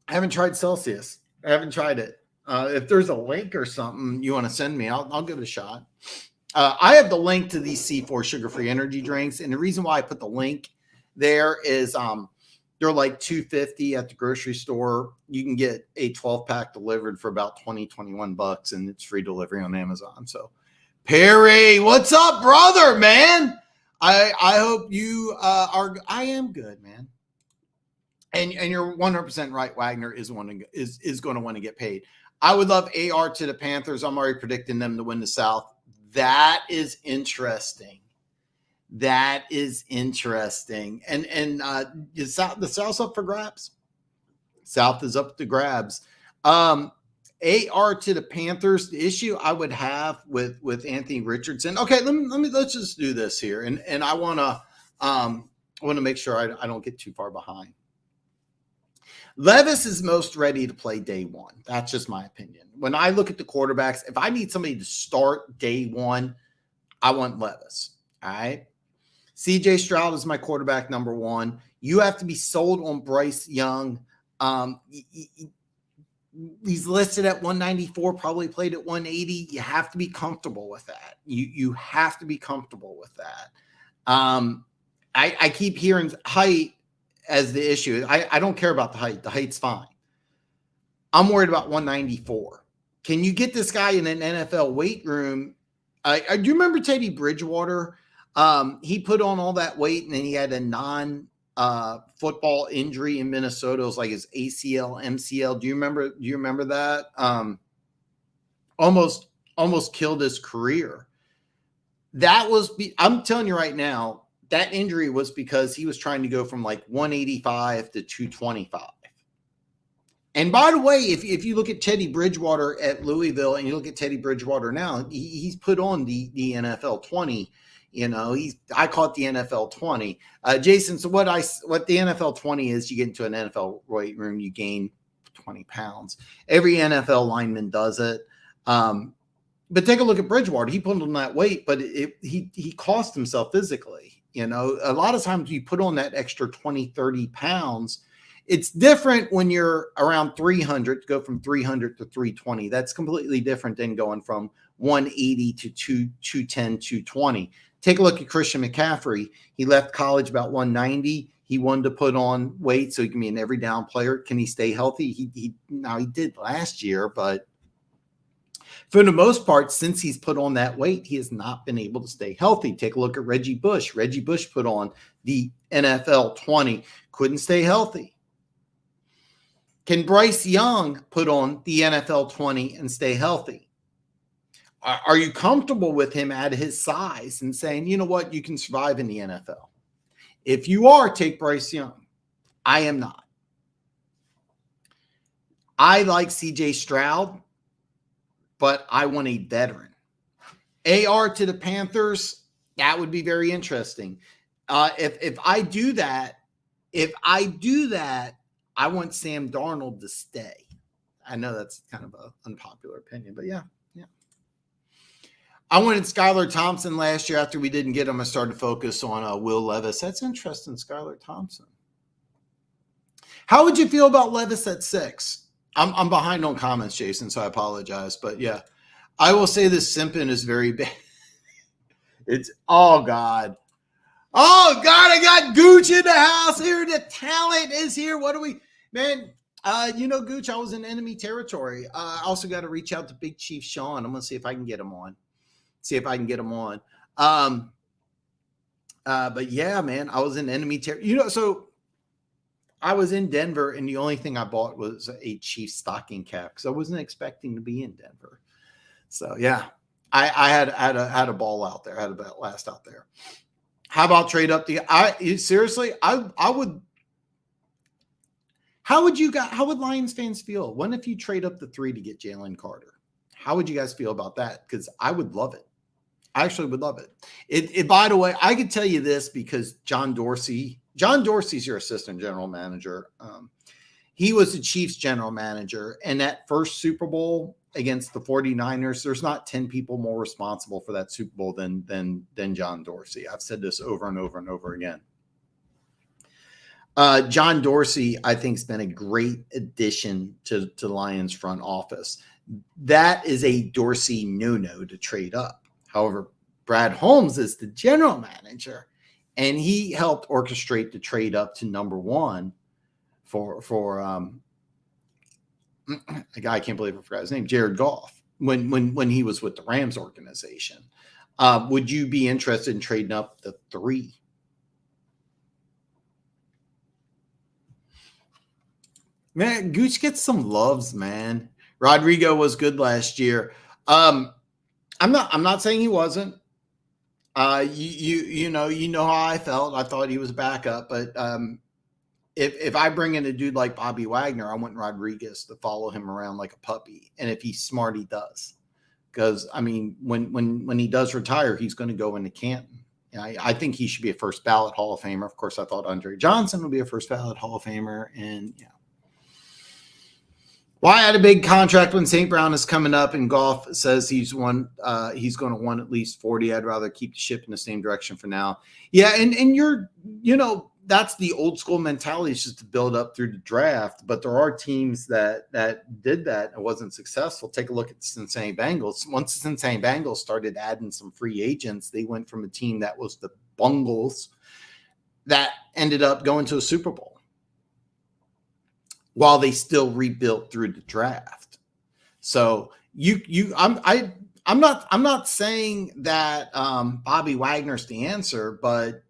haven't tried Celsius. I haven't tried it. If there's a link or something you want to send me, I'll give it a shot. I have the link to these C4 sugar-free energy drinks, and the reason why I put the link there is they're like $2.50 at the grocery store. You can get a 12-pack delivered for about $21, and it's free delivery on Amazon. So, Perry, what's up, brother, man? I hope you are. I am good, man. And you're 100% right. Wagner is going to want to get paid. I would love AR to the Panthers. I'm already predicting them to win the South. That is interesting. And the South's up for grabs. South is up to grabs. AR to the Panthers. The issue I would have with Anthony Richardson. Okay, let's just do this here, and I want to make sure I don't get too far behind. Levis is most ready to play day one. That's just my opinion. When I look at the quarterbacks, if I need somebody to start day one, I want Levis. All right. CJ Stroud is my quarterback number 1. You have to be sold on Bryce Young. He's listed at 194, probably played at 180. You have to be comfortable with that. You have to be comfortable with that. I keep hearing height as the issue. I don't care about the height. The height's fine. I'm worried about 194. Can you get this guy in an NFL weight room? I do remember Teddy Bridgewater. He put on all that weight and then he had a non-football injury in Minnesota. It was like his ACL, MCL. Do you remember that? Almost killed his career. I'm telling you right now, that injury was because he was trying to go from like 185 to 225. And by the way, if you look at Teddy Bridgewater at Louisville and you look at Teddy Bridgewater now, he's put on the NFL 20. I call it the NFL 20. Jason, so what the NFL 20 is, you get into an NFL weight room, you gain 20 pounds. Every NFL lineman does it. But take a look at Bridgewater. He put on that weight, but he cost himself physically. A lot of times you put on that extra 20, 30 pounds. It's different when you're around 300, to go from 300 to 320. That's completely different than going from 180 to 210, 220. Take a look at Christian McCaffrey. He left college about 190. He wanted to put on weight so he can be an every down player. Can he stay healthy? He did last year, but for the most part, since he's put on that weight, he has not been able to stay healthy. Take a look at Reggie Bush. Reggie Bush put on the NFL 20, couldn't stay healthy. Can Bryce Young put on the NFL 20 and stay healthy? Are you comfortable with him at his size and saying, you know what, you can survive in the NFL? If you are, take Bryce Young. I am not. I like CJ Stroud, but I want a veteran. AR to the Panthers, that would be very interesting. If I do that, I want Sam Darnold to stay. I know that's kind of an unpopular opinion, but yeah. I wanted Skylar Thompson last year. After we didn't get him, I started to focus on Will Levis. That's interesting, Skylar Thompson. How would you feel about Levis at 6? I'm behind on comments, Jason, so I apologize. But yeah, I will say this simping is very bad. It's, oh God. Oh God, I got Gooch in the house here. The talent is here. What do we, man? Gooch, I was in enemy territory. I also got to reach out to Big Chief Sean. I'm going to see if I can get him on. But yeah, man, I was in enemy territory. So I was in Denver, and the only thing I bought was a Chiefs stocking cap because I wasn't expecting to be in Denver. So yeah, I had a ball out there. I had a blast out there. How about trade up seriously? I would. How would Lions fans feel? What if you trade up to 3 to get Jalen Carter? How would you guys feel about that? Because I would love it. I actually would love it. It. By the way, I could tell you this because John Dorsey's your assistant general manager. He was the Chiefs general manager. And that first Super Bowl against the 49ers, there's not 10 people more responsible for that Super Bowl than John Dorsey. I've said this over and over and over again. John Dorsey, I think, has been a great addition to the Lions front office. That is a Dorsey no-no to trade up. However, Brad Holmes is the general manager, and he helped orchestrate the trade up to number 1 for a guy, I can't believe I forgot his name, Jared Goff, when he was with the Rams organization. Would you be interested in trading up to 3? Man, Gooch gets some loves, man. Rodrigo was good last year. I'm not saying he wasn't. You know how I felt. I thought he was a backup, but if I bring in a dude like Bobby Wagner, I want Rodriguez to follow him around like a puppy. And if he's smart, he does. Because I mean, when he does retire, he's going to go into Canton. I think he should be a first ballot Hall of Famer. Of course, I thought Andre Johnson would be a first ballot Hall of Famer, and yeah. Why had a big contract when St. Brown is coming up and Goff says he's going to want at least 40. I'd rather keep the ship in the same direction for now. Yeah, and that's the old school mentality, is just to build up through the draft. But there are teams that did that and wasn't successful. Take a look at the Cincinnati Bengals. Once the Cincinnati Bengals started adding some free agents, they went from a team that was the Bungles that ended up going to a Super Bowl, while they still rebuilt through the draft. So I'm not saying that Bobby Wagner's the answer, but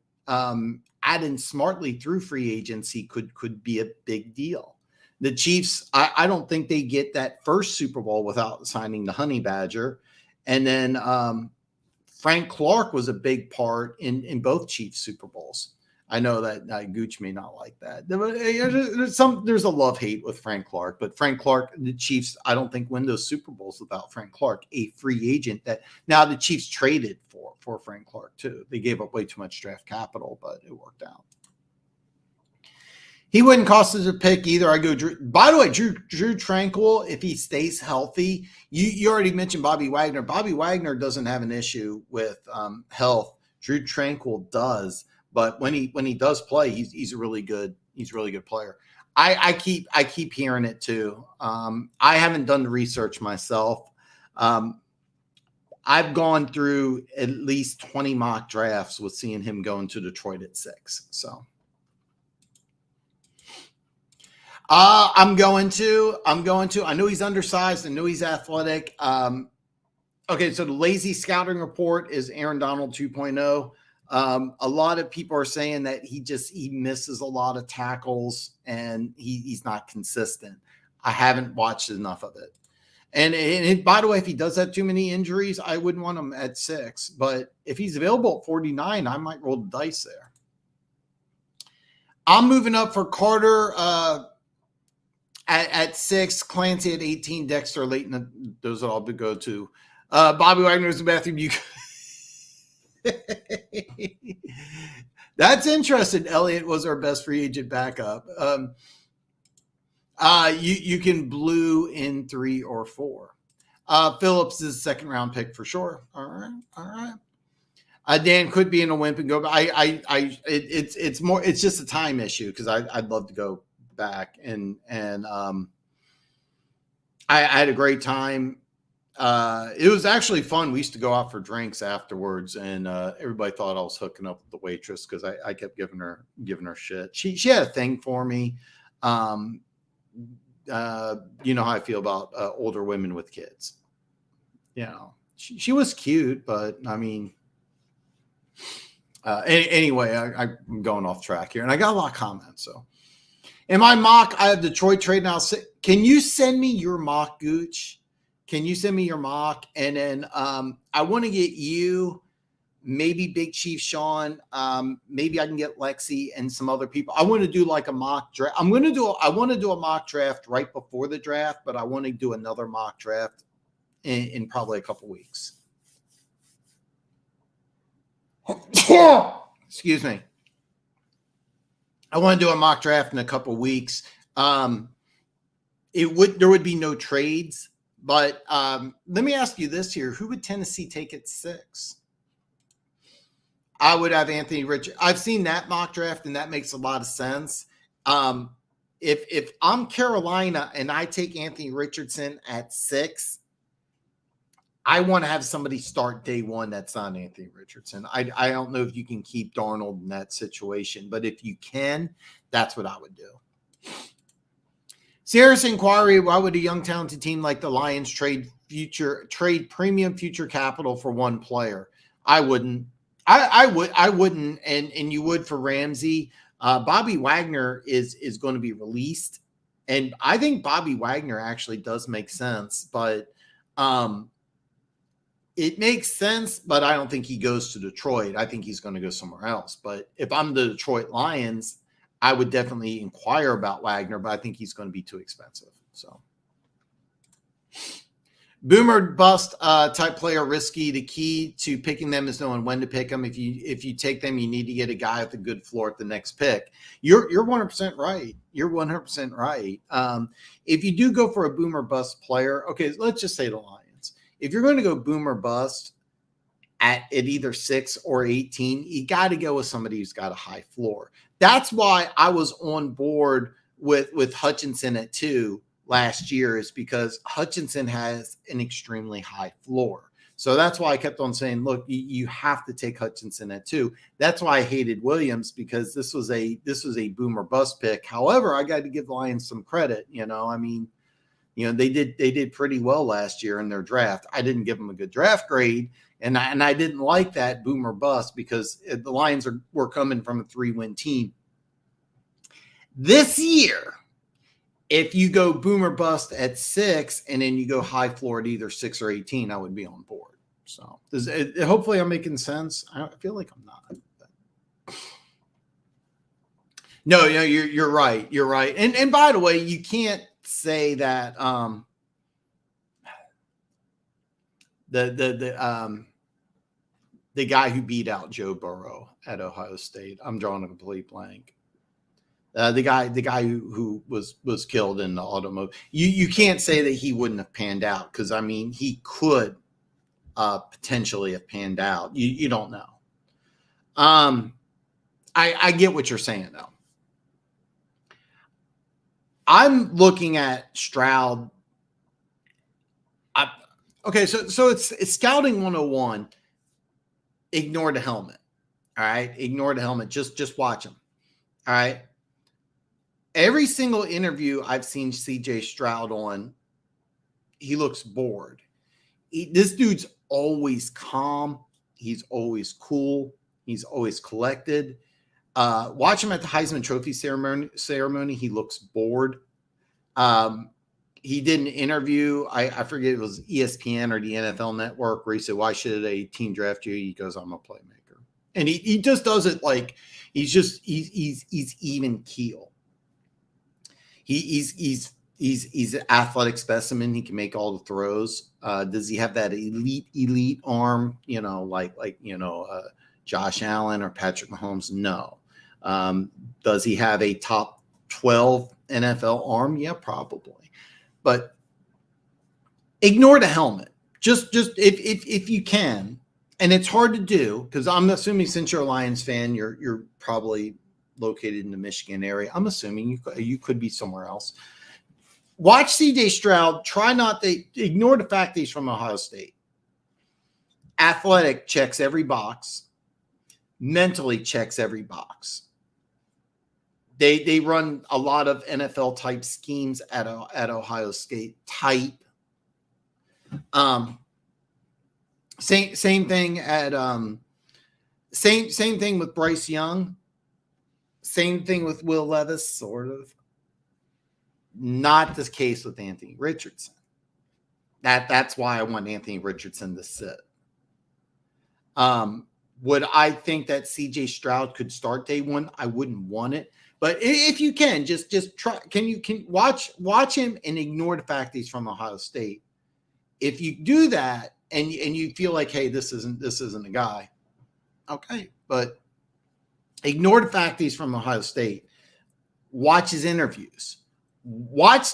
adding smartly through free agency could be a big deal. The Chiefs, I don't think they get that first Super Bowl without signing the Honey Badger. And then Frank Clark was a big part in both Chiefs Super Bowls. I know that Gooch may not like that. There's a love-hate with Frank Clark, but Frank Clark, the Chiefs, I don't think win those Super Bowls without Frank Clark, a free agent that now the Chiefs traded for Frank Clark too. They gave up way too much draft capital, but it worked out. He wouldn't cost us a pick either. I go, Drew. By the way, Drew Tranquil, if he stays healthy, you already mentioned Bobby Wagner. Bobby Wagner doesn't have an issue with health. Drew Tranquil does. But when he does play, he's a really good player. I keep hearing it too. I haven't done the research myself. I've gone through at least 20 mock drafts with seeing him going to Detroit at 6. So I'm going to. I know he's undersized. I know he's athletic. Okay, so the lazy scouting report is Aaron Donald 2.0. A lot of people are saying that he misses a lot of tackles and he's not consistent. I haven't watched enough of it. And by the way, if he does have too many injuries, I wouldn't want him at 6. But if he's available at 49, I might roll the dice there. I'm moving up for Carter at 6, Clancy at 18, Dexter Layton. Those will all go to Bobby Wagner's in the bathroom. That's interesting. Elliott was our best free agent backup. You can blue in 3 or 4. Phillips is a second round pick for sure. All right. Dan could be in a wimp and go, but it's more, it's just a time issue because I'd love to go back and I had a great time. It was actually fun. We used to go out for drinks afterwards, and everybody thought I was hooking up with the waitress because I kept giving her shit. She had a thing for me. You know how I feel about older women with kids. You know, she was cute, but I mean, anyway, I'm going off track here, and I got a lot of comments. So, in my mock, I have Detroit trade now. Can you send me your mock, Gooch? Can you send me your mock? And then I want to get you, maybe Big Chief Sean, maybe I can get Lexi and some other people. I want to do like a mock draft. I want to do a mock draft right before the draft, but I want to do another mock draft in probably a couple weeks. Excuse me. I want to do a mock draft in a couple weeks. There would be no trades, but let me ask you this here: who would Tennessee take at 6? I would have Anthony Richardson. I've seen that mock draft, and that makes a lot of sense. If I'm Carolina and I take Anthony Richardson at 6, I want to have somebody start day one that's not Anthony Richardson. I don't know if you can keep Darnold in that situation, but if you can, that's what I would do. Serious inquiry: why would a young talented team like the Lions trade premium future capital for one player? I wouldn't. I wouldn't, and you would for Ramsey. Bobby Wagner is going to be released, and I think Bobby Wagner actually does make sense, but it makes sense, but I don't think he goes to Detroit. I think he's going to go somewhere else. But if I'm the Detroit Lions, I would definitely inquire about Wagner, but I think he's going to be too expensive. So, boomer bust type player risky. The key to picking them is knowing when to pick them. If you take them, you need to get a guy with a good floor at the next pick. You're 100% right. You're 100% right. If you do go for a boomer bust player, okay, let's just say the Lions. If you're going to go boomer bust at either 6 or 18, you got to go with somebody who's got a high floor. That's why I was on board with Hutchinson at 2 last year, is because Hutchinson has an extremely high floor. So that's why I kept on saying, look, you have to take Hutchinson at 2. That's why I hated Williams, because this was a boomer bust pick. However, I got to give the Lions some credit. I mean, they did pretty well last year in their draft. I didn't give them a good draft grade, and I didn't like that boomer bust because the Lions were coming from a 3-win team. This year, if you go boomer bust at 6 and then you go high floor at either 6 or 18, I would be on board. So hopefully I'm making sense. I feel like I'm not. No, you're right. You're right. And by the way, you can't say that the guy who beat out Joe Burrow at Ohio State, I'm drawing a complete blank. The guy who was killed in the automobile. You can't say that he wouldn't have panned out, because I mean he could potentially have panned out. You don't know. I get what you're saying though. I'm looking at Stroud. Okay, so it's scouting 101. Ignore the helmet. All right, ignore the helmet. Just watch him. All right. Every single interview I've seen CJ Stroud on, he looks bored. This dude's always calm. He's always cool. He's always collected. Watch him at the Heisman Trophy ceremony. He looks bored. He did an interview. I forget, it was ESPN or the NFL Network, where he said, "Why should a team draft you?" He goes, "I'm a playmaker," and he just does it like he's even keel. He's an athletic specimen. He can make all the throws. Does he have that elite arm? Josh Allen or Patrick Mahomes? No. Does he have a top 12 NFL arm? Yeah, probably. But Ignore the helmet. Just if you can, and it's hard to do because I'm assuming since you're a Lions fan, you're probably located in the Michigan area. I'm assuming you could be somewhere else. Watch CJ Stroud. Try not to ignore the fact that he's from Ohio State. Athletic, checks every box. Mentally, checks every box. They run a lot of NFL type schemes at Ohio State. Tight. Same thing at same thing with Bryce Young. Same thing with Will Levis, sort of. Not the case with Anthony Richardson. That's why I want Anthony Richardson to sit. Would I think that CJ Stroud could start day one? I wouldn't want it. But if you can, just try. Can watch him and ignore the fact that he's from Ohio State. If you do that and you feel like, hey, this isn't a guy, okay. But ignore the fact that he's from Ohio State. Watch his interviews. Watch.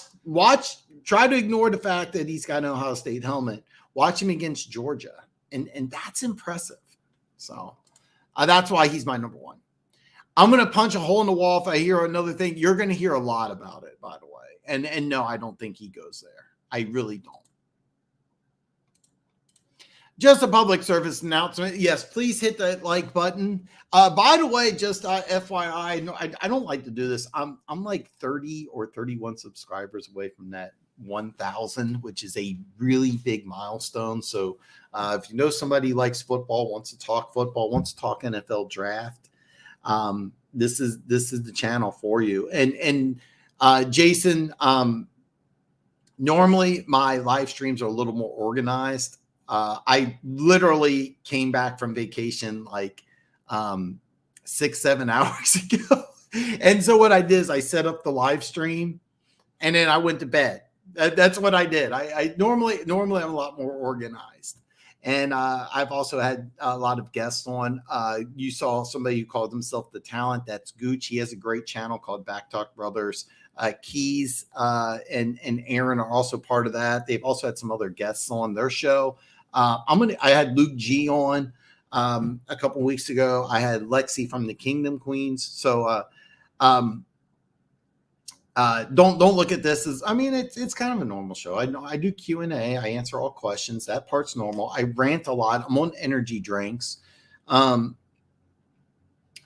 Try to ignore the fact that he's got an Ohio State helmet. Watch him against Georgia, and that's impressive. So that's why he's my number one. I'm going to punch a hole in the wall if I hear another thing. You're going to hear a lot about it, by the way. And no, I don't think he goes there. I really don't. Just a public service announcement. Yes, please hit that like button. By the way, just FYI, no, I don't like to do this. I'm like 30 or 31 subscribers away from that 1,000, which is a really big milestone. So if you know somebody who likes football, wants to talk NFL draft, this is the channel for you. And Jason, normally my live streams are a little more organized. I literally came back from vacation like 6-7 hours ago. And so what I did is I set up the live stream and then I went to bed. That's what I did. I normally I'm a lot more organized. And I've also had a lot of guests on. You saw somebody who called himself The Talent. That's Gooch. He has a great channel called Back Talk Brothers. Keys and Aaron are also part of that. They've also had some other guests on their show. I had Luke G on a couple weeks ago. I had Lexi from the Kingdom Queens. So don't look at this as, I mean, it's kind of a normal show. I know I do Q&A. I answer all questions. That part's normal. I rant a lot. I'm on energy drinks. I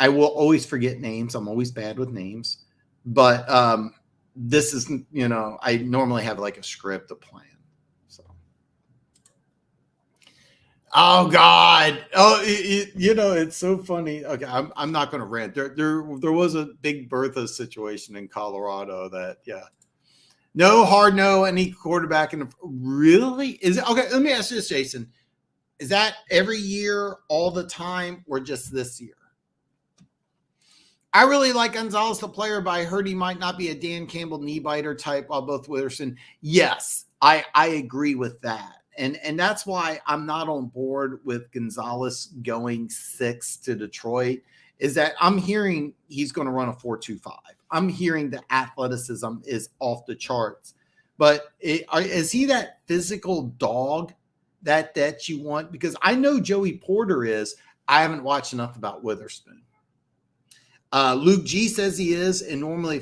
will always forget names. I'm always bad with names, but this is, I normally have like a script, a plan. So, oh God. Oh, it's so funny. Okay. I'm not going to rant. There was a big Bertha situation in Colorado that, no hard no, any quarterback in the, really is it okay? Let me ask you this, Jason. Is that every year, all the time, or just this year? I really like Gonzalez, the player, but I heard he might not be a Dan Campbell knee biter type while both Witherspoon. Yes, I agree with that. And that's why I'm not on board with Gonzalez going 6 to Detroit, is that I'm hearing he's going to run a 4.25. I'm hearing the athleticism is off the charts. But is he that physical dog that you want? Because I know Joey Porter is. I haven't watched enough about Witherspoon. Luke G says he is, and normally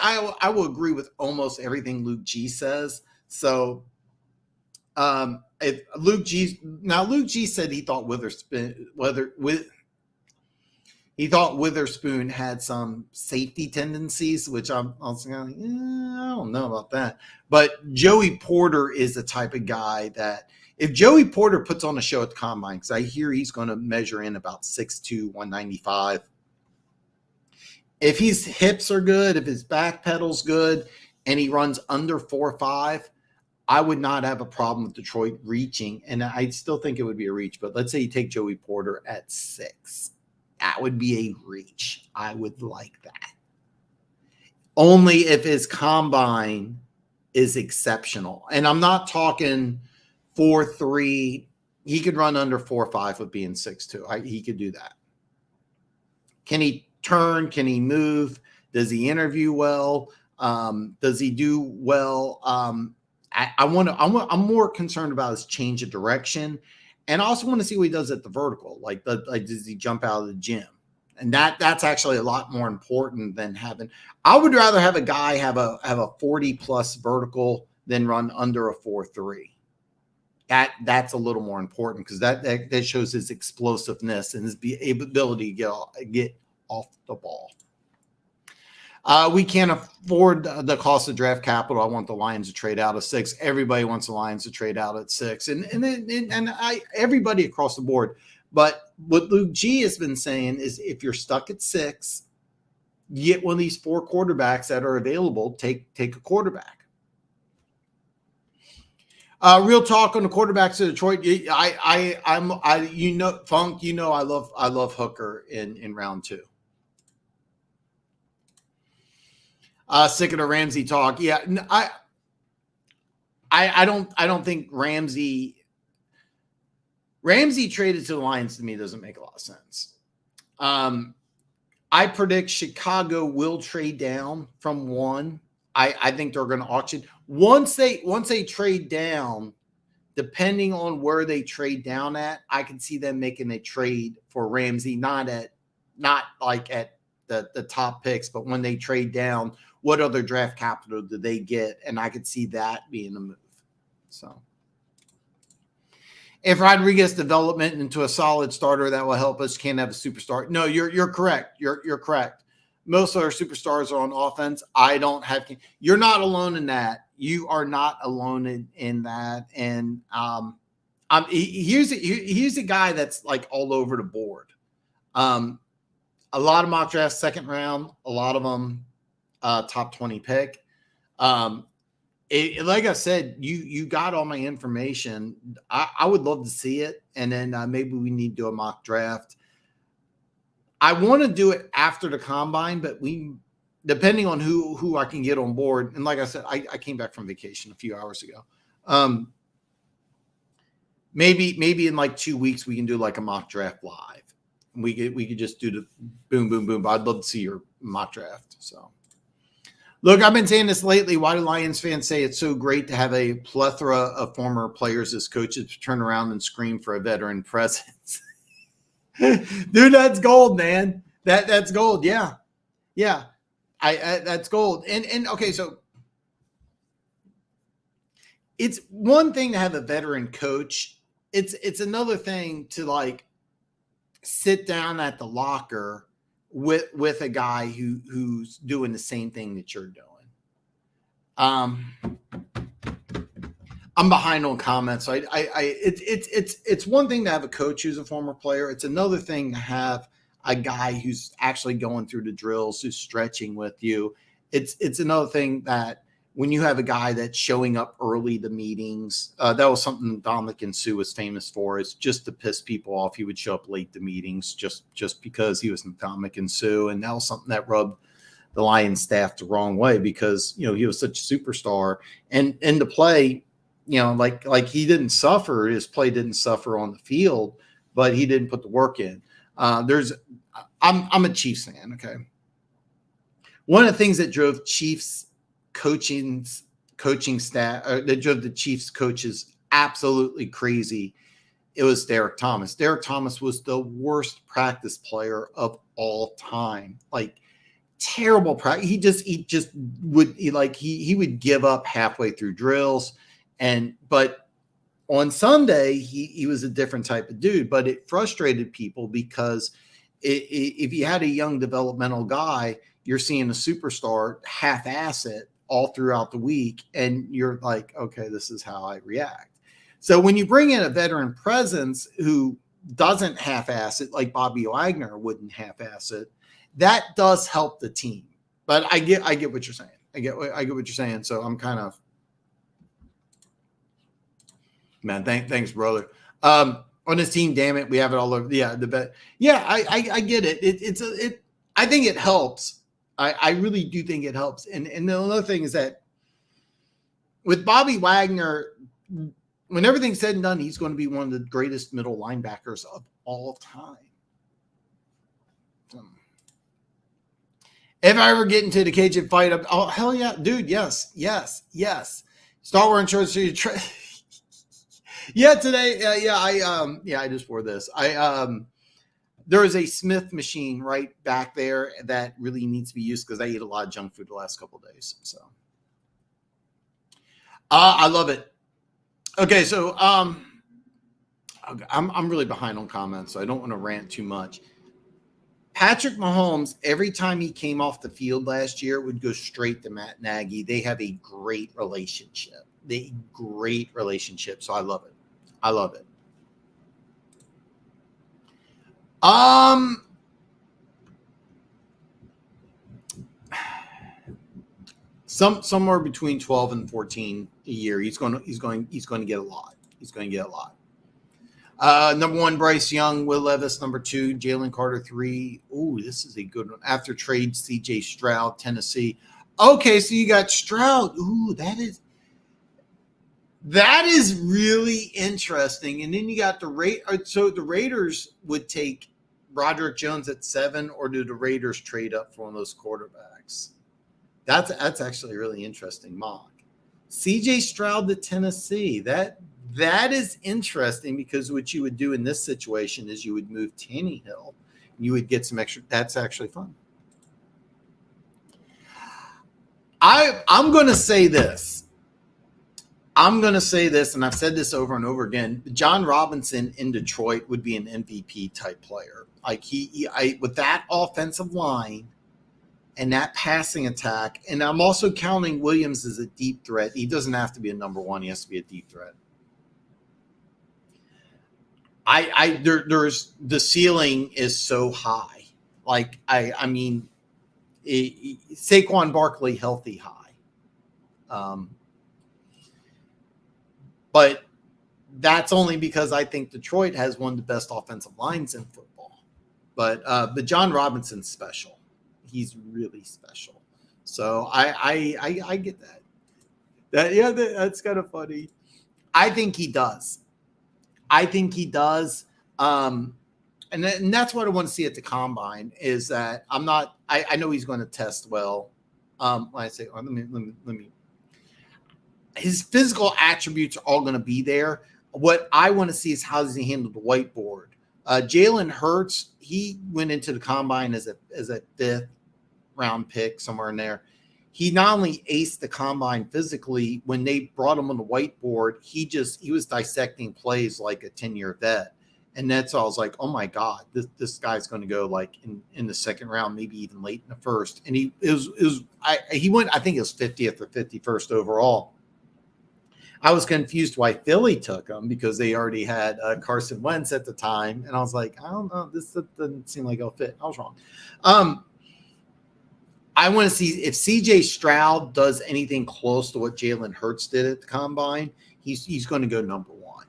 I will agree with almost everything Luke G says. So if Luke G said he thought Witherspoon had some safety tendencies, which I was kind of I don't know about that. But Joey Porter is the type of guy that if Joey Porter puts on a show at the combine, because I hear he's going to measure in about 6'2", 195. If his hips are good, if his back pedal's good, and he runs under 4.5, I would not have a problem with Detroit reaching. And I still think it would be a reach. But let's say you take Joey Porter at 6. That would be a reach. I would like that. Only if his combine is exceptional. And I'm not talking 4.3. He could run under 4.5 with being 6'2". He could do that. Can he turn? Can he move? Does he interview well? Does he do well I'm more concerned about his change of direction, and I also want to see what he does at the vertical. Like does he jump out of the gym? And that's actually a lot more important than having. I would rather have a guy have a 40 plus vertical than run under a 4.3. That's a little more important because that shows his explosiveness and his ability to get off the ball. We can't afford the cost of draft capital. I want the Lions to trade out of 6. Everybody wants the Lions to trade out at 6, and everybody across the board. But what Luke G has been saying is, if you're stuck at 6, get one of these 4 quarterbacks that are available. Take a quarterback. Real talk on the quarterbacks of Detroit. Funk. I love Hooker in round 2. Sick of the Ramsey talk. Yeah, I don't think Ramsey traded to the Lions to me doesn't make a lot of sense. I predict Chicago will trade down from 1. I think they're going to auction once they trade down. Depending on where they trade down at, I can see them making a trade for Ramsey, not like at the top picks, but when they trade down, what other draft capital do they get? And I could see that being a move. So if Rodriguez development into a solid starter, that will help us. Can't have a superstar. No, you're correct. You're correct. Most of our superstars are on offense. You're not alone in that. You are not alone in that. And here's a guy that's like all over the board. A lot of mock drafts, second round, a lot of them top 20 pick. Like I said, you got all my information. I would love to see it. And then maybe we need to do a mock draft. I want to do it after the combine, but depending on who I can get on board. And like I said, I came back from vacation a few hours ago. Maybe in like 2 weeks, we can do like a mock draft live. We could just do the boom, boom, boom. But I'd love to see your mock draft. So look, I've been saying this lately. Why do Lions fans say it's so great to have a plethora of former players as coaches to turn around and scream for a veteran presence? Dude, that's gold, man. That's gold. Yeah. That's gold. And okay, so it's one thing to have a veteran coach. It's another thing to like sit down at the locker with a guy who's doing the same thing that you're doing. I'm behind on comments. So it's one thing to have a coach who's a former player. It's another thing to have a guy who's actually going through the drills, who's stretching with you. It's another thing that when you have a guy that's showing up early to meetings, that was something Dominican Sue was famous for, is just to piss people off. He would show up late to meetings just because he was Dominican Sue. And that was something that rubbed the Lions staff the wrong way because, he was such a superstar. And the play, like he didn't suffer. His play didn't suffer on the field, but he didn't put the work in. I'm a Chiefs fan. Okay. One of the things that drove Chiefs coaching staff, that drove the Chiefs coaches absolutely crazy, it was Derek Thomas. Derek Thomas was the worst practice player of all time. Like terrible practice. He would give up halfway through drills. But on Sunday, he was a different type of dude, but it frustrated people because if you had a young developmental guy, you're seeing a superstar half-ass it all throughout the week. And you're like, okay, this is how I react. So when you bring in a veteran presence who doesn't half-ass it, like Bobby Wagner wouldn't half-ass it, that does help the team. But I get what you're saying. I get what you're saying. So I'm kind of, man, thanks, brother. On this team, damn it, we have it all over. Yeah, the bet. Yeah, I get it. I think it helps. I really do think it helps. And another thing is that with Bobby Wagner, when everything's said and done, he's going to be one of the greatest middle linebackers of all time. If I ever get into the Cajun fight, oh hell yeah, dude, yes. Star Wars insurance. Yeah, today. I just wore this. There is a Smith machine right back there that really needs to be used because I ate a lot of junk food the last couple of days. So, I love it. Okay, so I'm really behind on comments, so I don't want to rant too much. Patrick Mahomes, every time he came off the field last year, would go straight to Matt Nagy. They have a great relationship. So I love it. I love it. Somewhere between 12 and 14 a year. He's going to get a lot. He's going to get a lot. Number 1, Bryce Young. Will Levis, number 2. Jalen Carter, 3. Ooh, this is a good one. After trade, CJ Stroud, Tennessee. Okay, so you got Stroud. Ooh, that is really interesting. And then you got the Raiders would take Broderick Jones at 7, or do the Raiders trade up for one of those quarterbacks? That's actually a really interesting mock. CJ Stroud to Tennessee. That is interesting, because what you would do in this situation is you would move Tannehill. You would get some extra. That's actually fun. I'm going to say this. And I've said this over and over again. John Robinson in Detroit would be an MVP type player. Like with that offensive line and that passing attack, and I'm also counting Williams as a deep threat. He doesn't have to be a number 1; he has to be a deep threat. There's the ceiling is so high. Like I mean, Saquon Barkley healthy high. But that's only because I think Detroit has one of the best offensive lines in football. But John Robinson's special. He's really special. So I get that. That's kind of funny. I think he does. And that's what I want to see at the combine, is that I know he's going to test well. When I say, let me. His physical attributes are all going to be there. What I want to see is how does he handle the whiteboard. Jalen Hurts, he went into the combine as a 5th round pick, somewhere in there. He not only aced the combine physically, when they brought him on the whiteboard, he was dissecting plays like a 10-year vet. And that's all. I was like, oh my God, this guy's going to go like in the 2nd round, maybe even late in the 1st. And he went, I think it was 50th or 51st overall. I was confused why Philly took him, because they already had Carson Wentz at the time. And I was like, I don't know. This doesn't seem like it'll fit. I was wrong. I want to see if CJ Stroud does anything close to what Jalen Hurts did at the combine. He's going to go number 1.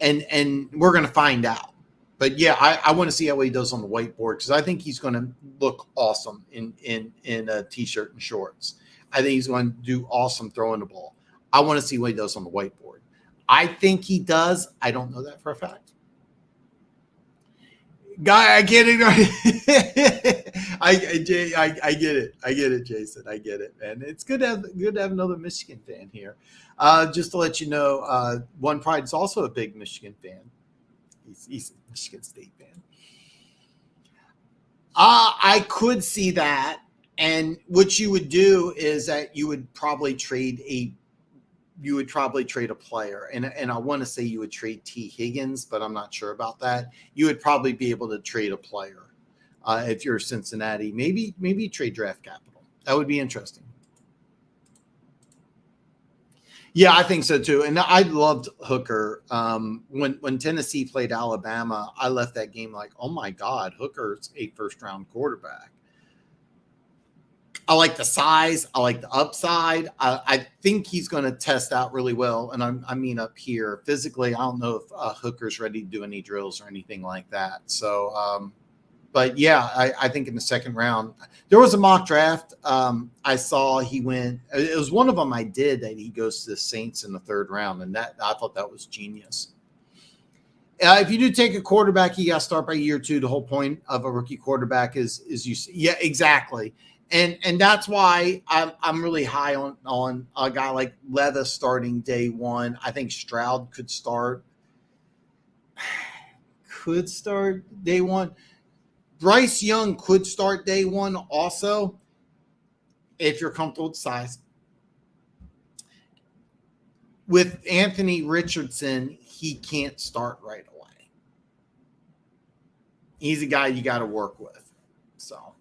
And we're going to find out. But yeah, I want to see how he does on the whiteboard, because I think he's going to look awesome in a t-shirt and shorts. I think he's going to do awesome throwing the ball. I want to see what he does on the whiteboard. I think he does. I don't know that for a fact. Guy, I get it. I get it. I get it, Jason. I get it, man. It's good to have another Michigan fan here. Just to let you know, One Pride is also a big Michigan fan. He's a Michigan State fan. I could see that, and what you would do is that you would probably trade a player. And I want to say you would trade T. Higgins, but I'm not sure about that. You would probably be able to trade a player if you're Cincinnati. Maybe trade draft capital. That would be interesting. Yeah, I think so too. And I loved Hooker. When Tennessee played Alabama, I left that game like, oh my God, Hooker's a 1st-round quarterback. I like the size. I like the upside. I think he's going to test out really well. And I mean, up here physically, I don't know if Hooker's ready to do any drills or anything like that. So, but yeah, I think in the 2nd round, there was a mock draft. I saw he went. It was one of them I did that he goes to the Saints in the 3rd round, and that I thought that was genius. If you do take a quarterback, you got to start by year 2. The whole point of a rookie quarterback is you. Yeah, exactly. And that's why I'm really high on a guy like Levis starting day one. I think Stroud could start day one. Bryce Young could start day one also, if you're comfortable with size. With Anthony Richardson, he can't start right away. He's a guy you got to work with. So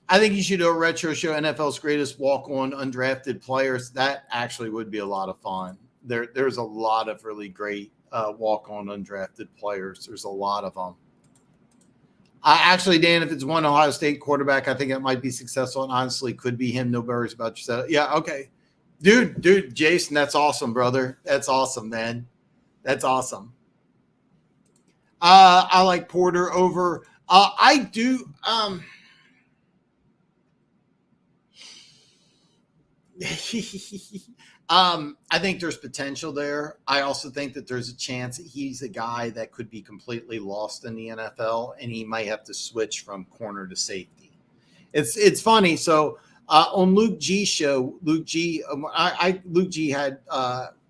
I think you should do a retro show, NFL's greatest walk-on undrafted players. That actually would be a lot of fun. There's a lot of really great walk-on undrafted players. There's a lot of them. Actually, Dan, if it's one Ohio State quarterback, I think it might be successful and honestly could be him. No worries about your setup. Yeah, okay. Dude, Jason, that's awesome, brother. That's awesome, man. That's awesome. I like Porter over. I do. I think there's potential there. I also think that there's a chance that he's a guy that could be completely lost in the NFL, and he might have to switch from corner to safety. It's funny. So on Luke G's show, Luke G had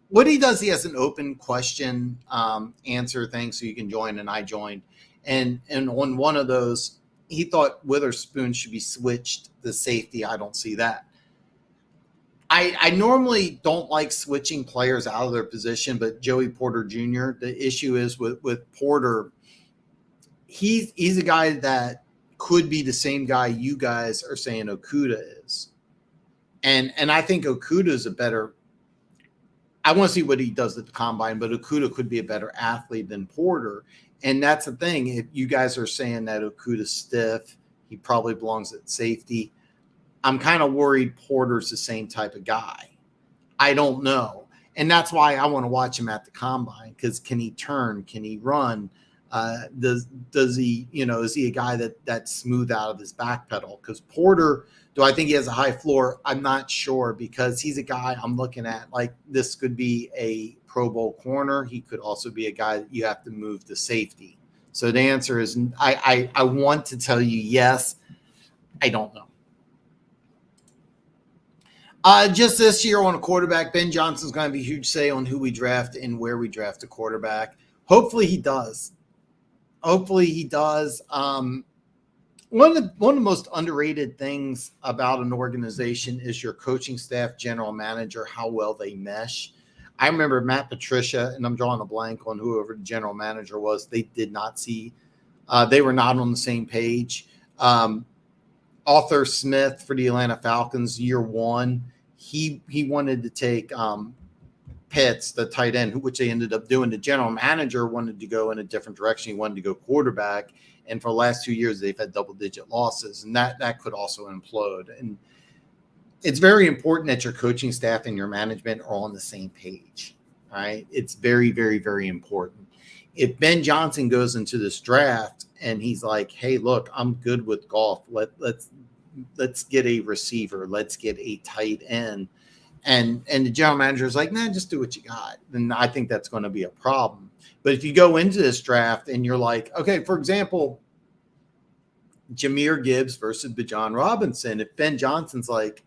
what he does. He has an open question answer thing, so you can join, and I joined. And on one of those, he thought Witherspoon should be switched to safety. I don't see that. I normally don't like switching players out of their position, but Joey Porter Jr., the issue is with Porter, he's a guy that could be the same guy you guys are saying Okudah is. And I think Okudah is a better – I want to see what he does at the combine, but Okudah could be a better athlete than Porter. And that's the thing. If you guys are saying that Okudah's stiff, he probably belongs at safety. I'm kind of worried Porter's the same type of guy. I don't know. And that's why I want to watch him at the combine, because can he turn? Can he run? Does he, is he a guy that's smooth out of his back pedal? Because Porter, do I think he has a high floor? I'm not sure, because he's a guy I'm looking at like this could be a Pro Bowl corner. He could also be a guy that you have to move to safety. So the answer is I want to tell you yes. I don't know. Just this year on a quarterback, Ben Johnson's going to be a huge say on who we draft and where we draft a quarterback. Hopefully he does. One of the most underrated things about an organization is your coaching staff, general manager, how well they mesh. I remember Matt Patricia, and I'm drawing a blank on whoever the general manager was. They did not see. They were not on the same page. Arthur Smith for the Atlanta Falcons, year one, he wanted to take Pitts, the tight end, which they ended up doing. The general manager wanted to go in a different direction. He wanted to go quarterback. And for the last 2 years, they've had double-digit losses, and that could also implode. And it's very important that your coaching staff and your management are on the same page, all right? It's very, very, very important. If Ben Johnson goes into this draft and he's like, hey, look, I'm good with golf. Let's get a receiver. Let's get a tight end. And the general manager is like, nah, just do what you got. Then I think that's going to be a problem. But if you go into this draft and you're like, okay, for example, Jahmyr Gibbs versus Bijan Robinson, if Ben Johnson's like,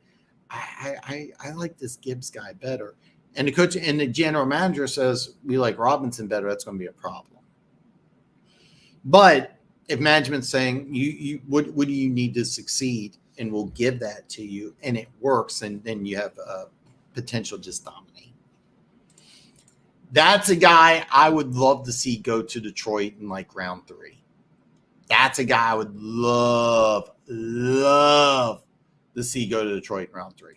I like this Gibbs guy better, and the coach and the general manager says we like Robinson better, that's going to be a problem. But if management's saying what do you need to succeed, and we'll give that to you, and it works, and then you have potential just dominate. That's a guy I would love to see go to Detroit in like round 3. That's a guy I would love to see go to Detroit in round 3.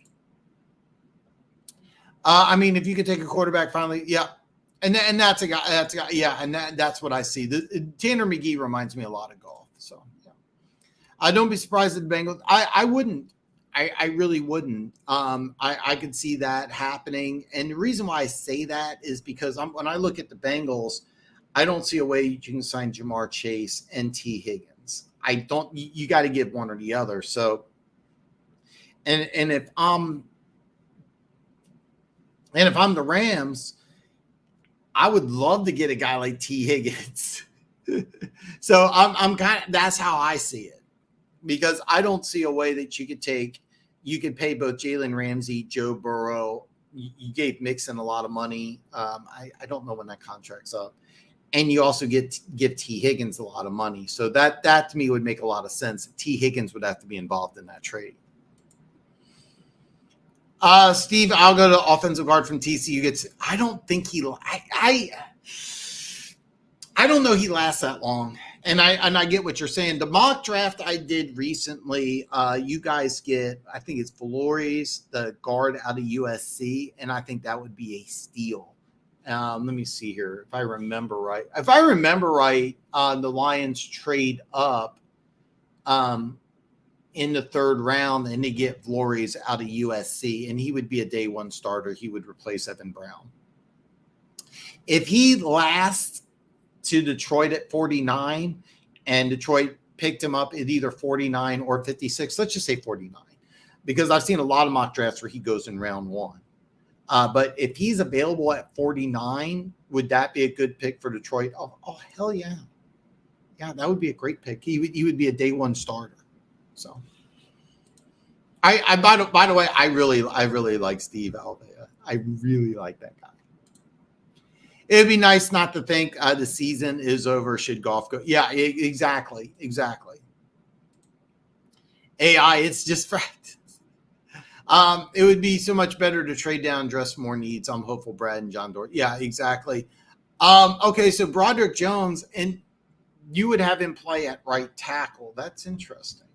I mean, if you could take a quarterback finally, yeah. And that's a guy, yeah, and that's what I see. Tanner McGee reminds me a lot of golf. So yeah. Don't be surprised if the Bengals. I wouldn't. I really wouldn't. I could see that happening. And the reason why I say that is because when I look at the Bengals, I don't see a way you can sign Jamar Chase and T. Higgins. I don't. You got to give one or the other. So, and if I'm the Rams, I would love to get a guy like T. Higgins. So I'm kind of, that's how I see it. because I don't see a way that you could pay both Jalen Ramsey, Joe Burrow. You gave Mixon a lot of money. I don't know when that contract's up. And you also give T. Higgins a lot of money. So that to me would make a lot of sense. T. Higgins would have to be involved in that trade. Steve, I'll go to offensive guard from TCU. I don't think I don't know he lasts that long. And I get what you're saying. The mock draft I did recently, you guys get, I think it's Flores, the guard out of USC, and I think that would be a steal. Let me see here. If I remember right, the Lions trade up in the third round and they get Flores out of USC, and he would be a day one starter. He would replace Evan Brown. If he lasts to Detroit at 49 and Detroit picked him up at either 49 or 56, let's just say 49, because I've seen a lot of mock drafts where he goes in round one. But if he's available at 49, would that be a good pick for Detroit? Oh hell yeah. Yeah, that would be a great pick. He would be a day one starter. So I by the way, I really like Steve Alvea. I really like that guy. It'd be nice not to think the season is over. Should golf go? Yeah, exactly. AI, it's just practice. It would be so much better to trade down, dress more needs. I'm hopeful Brad and John Dorsey. Yeah, exactly. Okay, so Broderick Jones, and you would have him play at right tackle. That's interesting.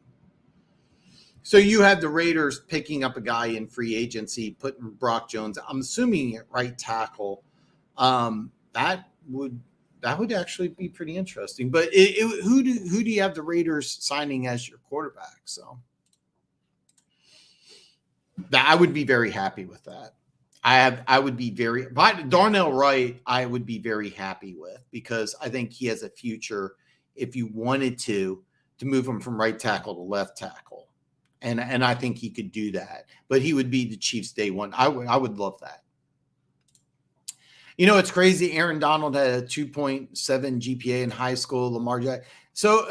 So you have the Raiders picking up a guy in free agency, putting Brock Jones, I'm assuming at right tackle. That would actually be pretty interesting. But who do you have the Raiders signing as your quarterback? So I would be very happy with that. I would be Darnell Wright, I would be very happy with, because I think he has a future if you wanted to move him from right tackle to left tackle. And I think he could do that. But he would be the Chiefs day one. I would love that. You know, it's crazy. Aaron Donald had a 2.7 GPA in high school. Lamar Jackson. So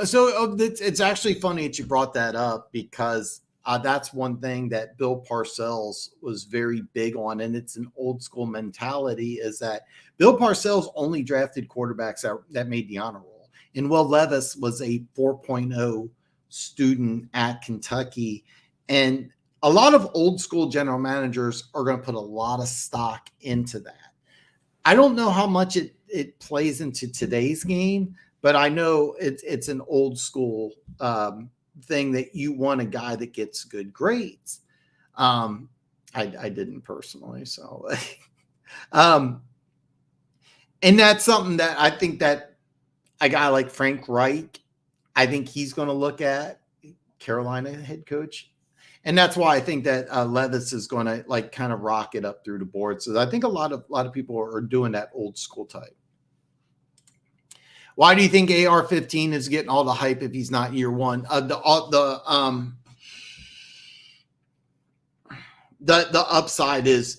it's actually funny that you brought that up, because that's one thing that Bill Parcells was very big on, and it's an old school mentality, is that Bill Parcells only drafted quarterbacks that made the honor roll. And Will Levis was a 4.0 student at Kentucky, and a lot of old school general managers are going to put a lot of stock into that. I don't know how much it plays into today's game, but I know it's an old school thing that you want a guy that gets good grades. I didn't personally, so and that's something that I think that a guy like Frank Reich, I think he's going to look at, Carolina head coach. And that's why I think that Levis is going to like kind of rocket up through the board. So I think a lot of people are doing that old school type. Why do you think AR-15 is getting all the hype if he's not year one? The upside is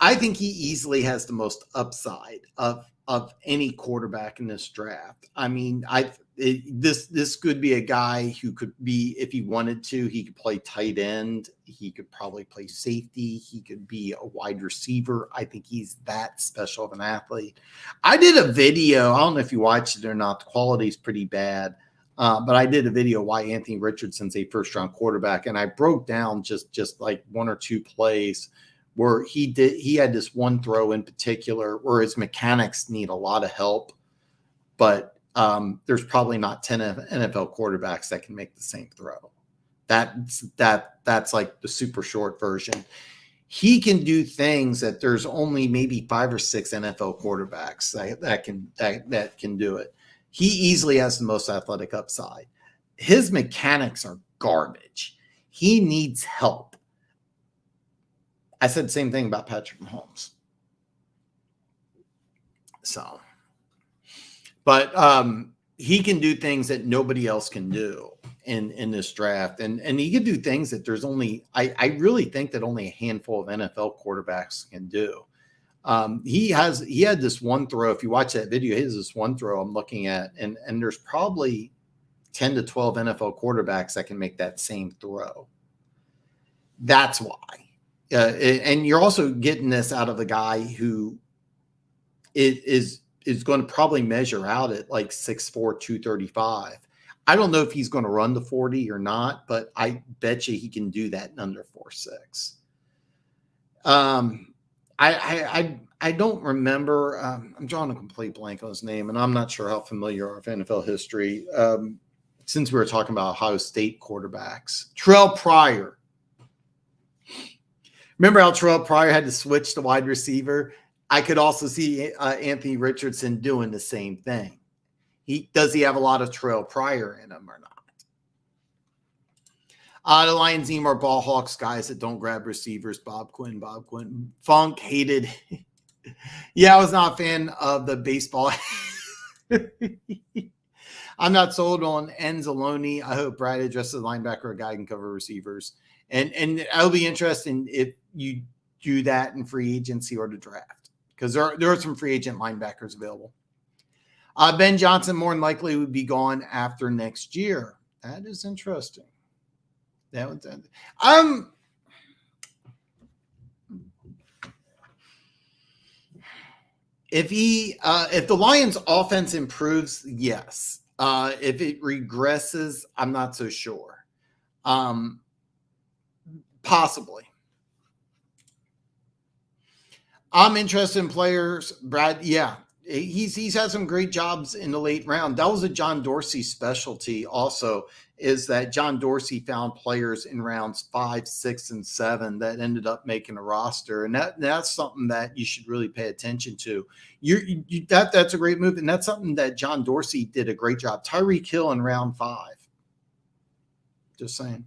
I think he easily has the most upside of any quarterback in this draft. I mean, this could be a guy who could be, if he wanted to, he could play tight end. He could probably play safety. He could be a wide receiver. I think he's that special of an athlete. I did a video. I don't know if you watched it or not. The quality is pretty bad. But I did a video why Anthony Richardson's a first-round quarterback, and I broke down just like one or two plays where he had this one throw in particular where his mechanics need a lot of help, but there's probably not 10 NFL quarterbacks that can make the same throw. That's like the super short version. He can do things that there's only maybe 5 or 6 NFL quarterbacks that can do it. He easily has the most athletic upside. His mechanics are garbage. He needs help. I said the same thing about Patrick Mahomes. So, but he can do things that nobody else can do in this draft. And he can do things that there's only, I really think that only a handful of NFL quarterbacks can do. He had this one throw. If you watch that video, he has this one throw I'm looking at, and there's probably 10 to 12 NFL quarterbacks that can make that same throw. That's why. And you're also getting this out of a guy who is going to probably measure out at like 6'4", 235. I don't know if he's going to run the 40 or not, but I bet you he can do that in under 4.6. I don't remember. I'm drawing a complete blank on his name, and I'm not sure how familiar you are with NFL history. Since we were talking about Ohio State quarterbacks, Terrell Pryor. Remember how Terrell Pryor had to switch to wide receiver? I could also see Anthony Richardson doing the same thing. Does he have a lot of Terrell Pryor in him or not? The Lions need more ball hawks, guys that don't grab receivers. Bob Quinn. Funk hated. Yeah, I was not a fan of the baseball. I'm not sold on Enzaloni. I hope Brad addresses linebacker, a guy can cover receivers. And it'll be interesting if you do that in free agency or the draft, because there are some free agent linebackers available. Ben Johnson more than likely would be gone after next year. That is interesting. That was if the Lions offense improves, yes. If it regresses, I'm not so sure. Possibly. I'm interested in players, Brad. Yeah. He's had some great jobs in the late round. That was a John Dorsey specialty also, is that John Dorsey found players in rounds 5, 6, and 7 that ended up making a roster. And that's something that you should really pay attention to. That's a great move. And that's something that John Dorsey did a great job. Tyreek Hill in round 5. Just saying.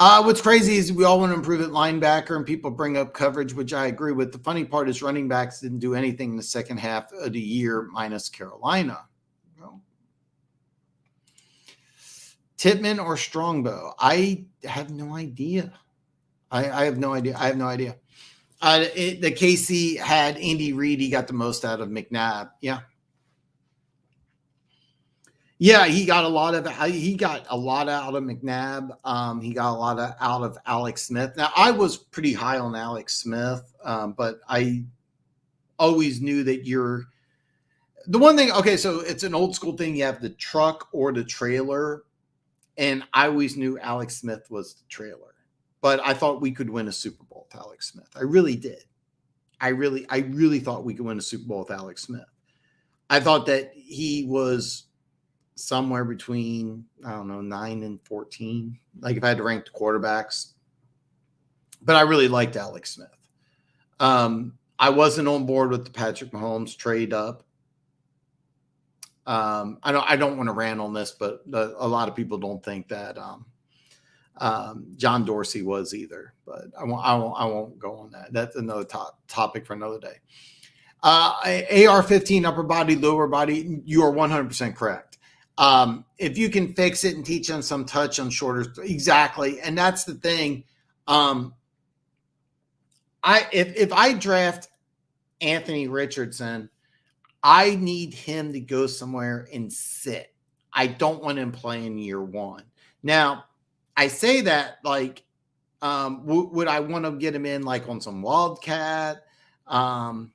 What's crazy is we all want to improve at linebacker, and people bring up coverage, which I agree with. The funny part is running backs didn't do anything in the second half of the year, minus Carolina. Well, Tippmann or Strongbow? I have no idea. I have no idea. The KC had Andy Reid. He got the most out of McNabb. Yeah. Yeah, he got a lot out of McNabb. He got a lot out of Alex Smith. Now, I was pretty high on Alex Smith, but I always knew that the one thing. Okay, so it's an old school thing. You have the truck or the trailer, and I always knew Alex Smith was the trailer. But I thought we could win a Super Bowl with Alex Smith. I really did. I really thought we could win a Super Bowl with Alex Smith. I thought that he was somewhere between, 9 and 14. Like if I had to rank the quarterbacks. But I really liked Alex Smith. I wasn't on board with the Patrick Mahomes trade up. I don't want to rant on this, but a lot of people don't think that John Dorsey was either. But I won't go on that. That's another topic for another day. AR-15 upper body, lower body. You are 100% correct. If you can fix it and teach them some touch on shorter, exactly. And that's the thing. If I draft Anthony Richardson, I need him to go somewhere and sit. I don't want him playing year one. Now, I say that like, would I want to get him in like on some Wildcat? Put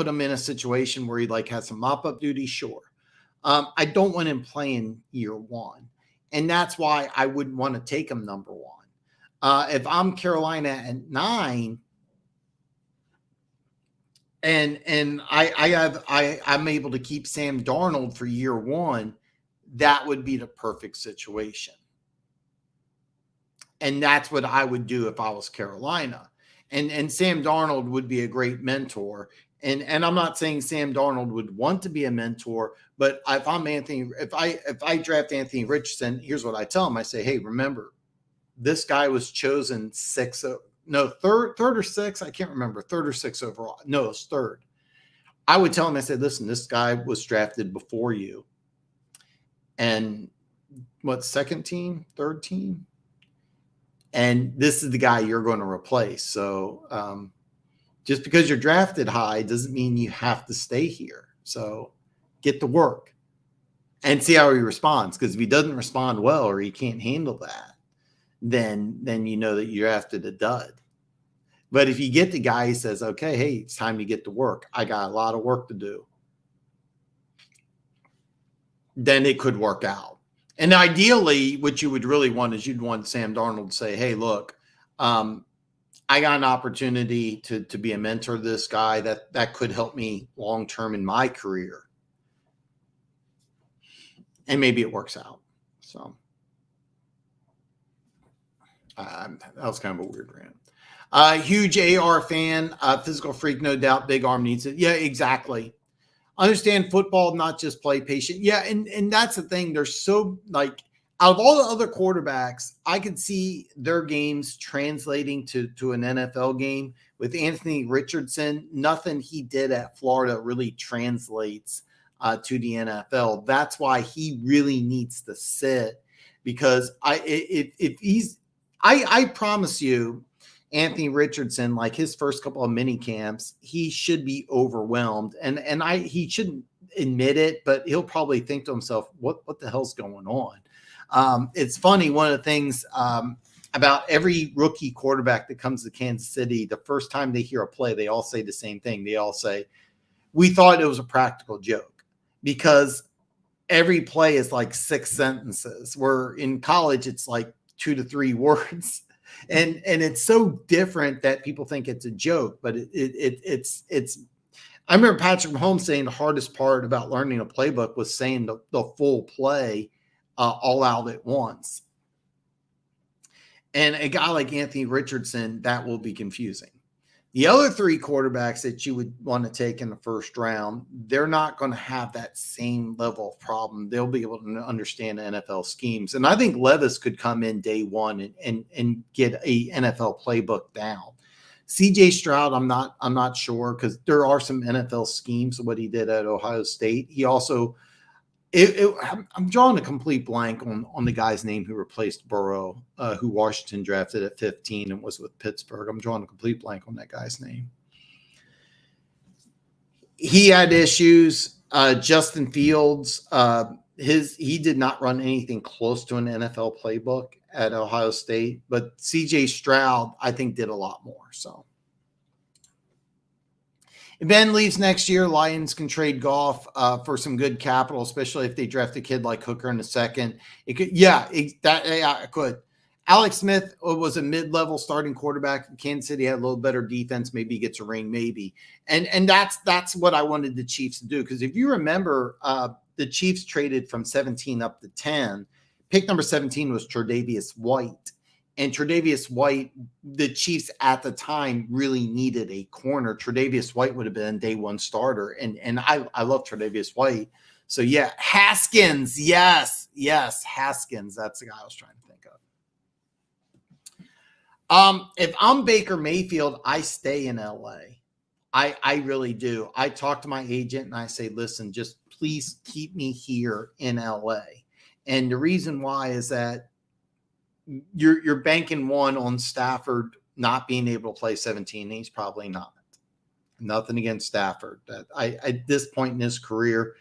him in a situation where he like has some mop-up duty, sure. I don't want him playing year one. And that's why I wouldn't want to take him number one. If I'm Carolina at 9 and I'm able to keep Sam Darnold for year one, that would be the perfect situation. And that's what I would do if I was Carolina. And Sam Darnold would be a great mentor. And I'm not saying Sam Darnold would want to be a mentor, but if I draft Anthony Richardson, here's what I tell him. I say, hey, remember, this guy was chosen third or sixth. I can't remember, third or sixth overall. No, it's third. I would tell him, I said, listen, this guy was drafted before you. And second team, third team? And this is the guy you're going to replace. So just because you're drafted high doesn't mean you have to stay here. So get to work and see how he responds. Because if he doesn't respond well or he can't handle that, then you know that you're after the dud. But if you get the guy who says, okay, hey, it's time to get to work. I got a lot of work to do. Then it could work out. And ideally, what you would really want is you'd want Sam Darnold to say, hey, look, I got an opportunity to be a mentor to this guy that could help me long-term in my career. And maybe it works out. So that was kind of a weird rant. Huge AR fan, physical freak, no doubt. Big arm needs it. Yeah, exactly. Understand football, not just play patient. Yeah, and that's the thing. They're so like out of all the other quarterbacks, I could see their games translating to an NFL game. With Anthony Richardson, nothing he did at Florida really translates to the NFL. That's why he really needs to sit, because I promise you, Anthony Richardson, like his first couple of mini camps, he should be overwhelmed, and he shouldn't admit it, but he'll probably think to himself, what the hell's going on? It's funny. One of the things about every rookie quarterback that comes to Kansas City, the first time they hear a play, they all say the same thing. They all say, we thought it was a practical joke, because every play is like 6 sentences, where in college it's like 2 to 3 words. And it's so different that people think it's a joke, but it's. I remember Patrick Mahomes saying the hardest part about learning a playbook was saying the full play all out at once. And a guy like Anthony Richardson, that will be confusing. The other 3 quarterbacks that you would want to take in the first round, they're not going to have that same level of problem. They'll be able to understand NFL schemes. And I think Levis could come in day one and get a NFL playbook down. CJ Stroud, I'm not sure, because there are some NFL schemes of what he did at Ohio State. He also, I'm drawing a complete blank on the guy's name who replaced Burrow, who Washington drafted at 15 and was with Pittsburgh. I'm drawing a complete blank on that guy's name. He had issues. Justin Fields, he did not run anything close to an NFL playbook at Ohio State, but CJ Stroud, I think, did a lot more. So if Ben leaves next year, Lions can trade Goff for some good capital, especially if they draft a kid like Hooker in the second. It could, it could. Alex Smith was a mid-level starting quarterback. Kansas City had a little better defense. Maybe he gets a ring, maybe. And that's what I wanted the Chiefs to do. Because if you remember, the Chiefs traded from 17 up to 10. Pick number 17 was Tre'Davious White. And Tre'Davious White, the Chiefs at the time really needed a corner. Tre'Davious White would have been a day one starter. And I love Tre'Davious White. So, yeah, Haskins. Yes, Haskins. That's the guy I was trying to think of. If I'm Baker Mayfield, I stay in LA. I really do. I talk to my agent and I say, listen, just please keep me here in LA. And the reason why is that you're banking one on Stafford not being able to play 17. He's probably not. Nothing against Stafford. At this point in his career,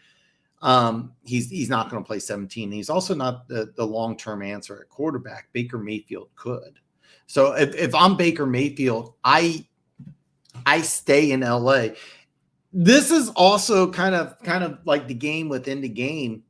he's not going to play 17. He's also not the long-term answer at quarterback. Baker Mayfield could. So if I'm Baker Mayfield, I stay in LA. This is also kind of like the game within the game.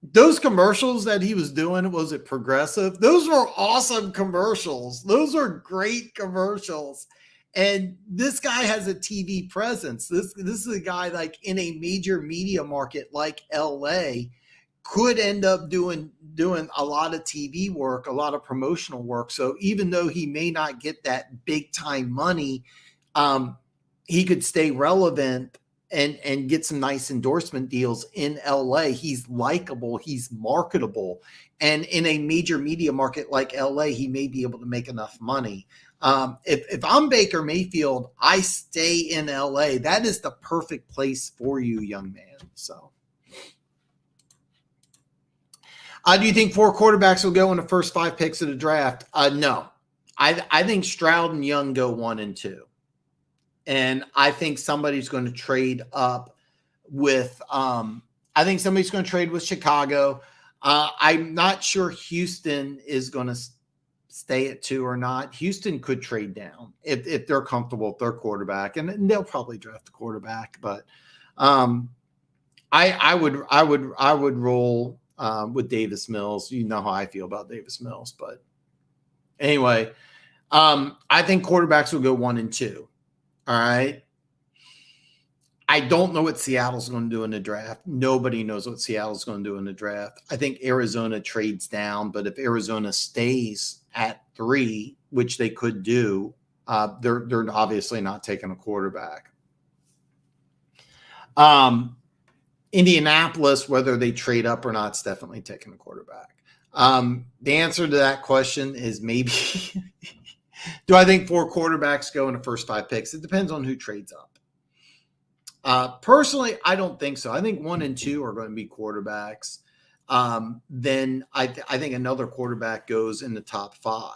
Those commercials that he was doing, was it Progressive? Those were awesome commercials. Those are great commercials. And this guy has a TV presence. This is a guy like in a major media market like LA could end up doing a lot of TV work, a lot of promotional work. So even though he may not get that big time money, he could stay relevant and get some nice endorsement deals in LA. He's likable, he's marketable. And in a major media market like LA, he may be able to make enough money. If I'm Baker Mayfield, I stay in LA. That is the perfect place for you, young man. So do you think 4 quarterbacks will go in the first 5 picks of the draft? No. I think Stroud and Young go 1 and 2. And I think somebody's going to trade up with I think somebody's going to trade with Chicago. I'm not sure Houston is going to stay at 2 or not. Houston could trade down if they're comfortable with their quarterback, and they'll probably draft the quarterback. But I would roll with Davis Mills. You know how I feel about Davis Mills, but anyway, I think quarterbacks will go 1 and 2. All right. I don't know what Seattle's going to do in the draft. Nobody knows what Seattle's going to do in the draft. I think Arizona trades down, but if Arizona stays at 3, which they could do, they're obviously not taking a quarterback. Indianapolis, whether they trade up or not, is definitely taking a quarterback. The answer to that question is maybe. Do I think 4 quarterbacks go in the first 5 picks? It depends on who trades up. Personally, I don't think so. I think 1 and 2 are going to be quarterbacks. Then I think another quarterback goes in the top 5.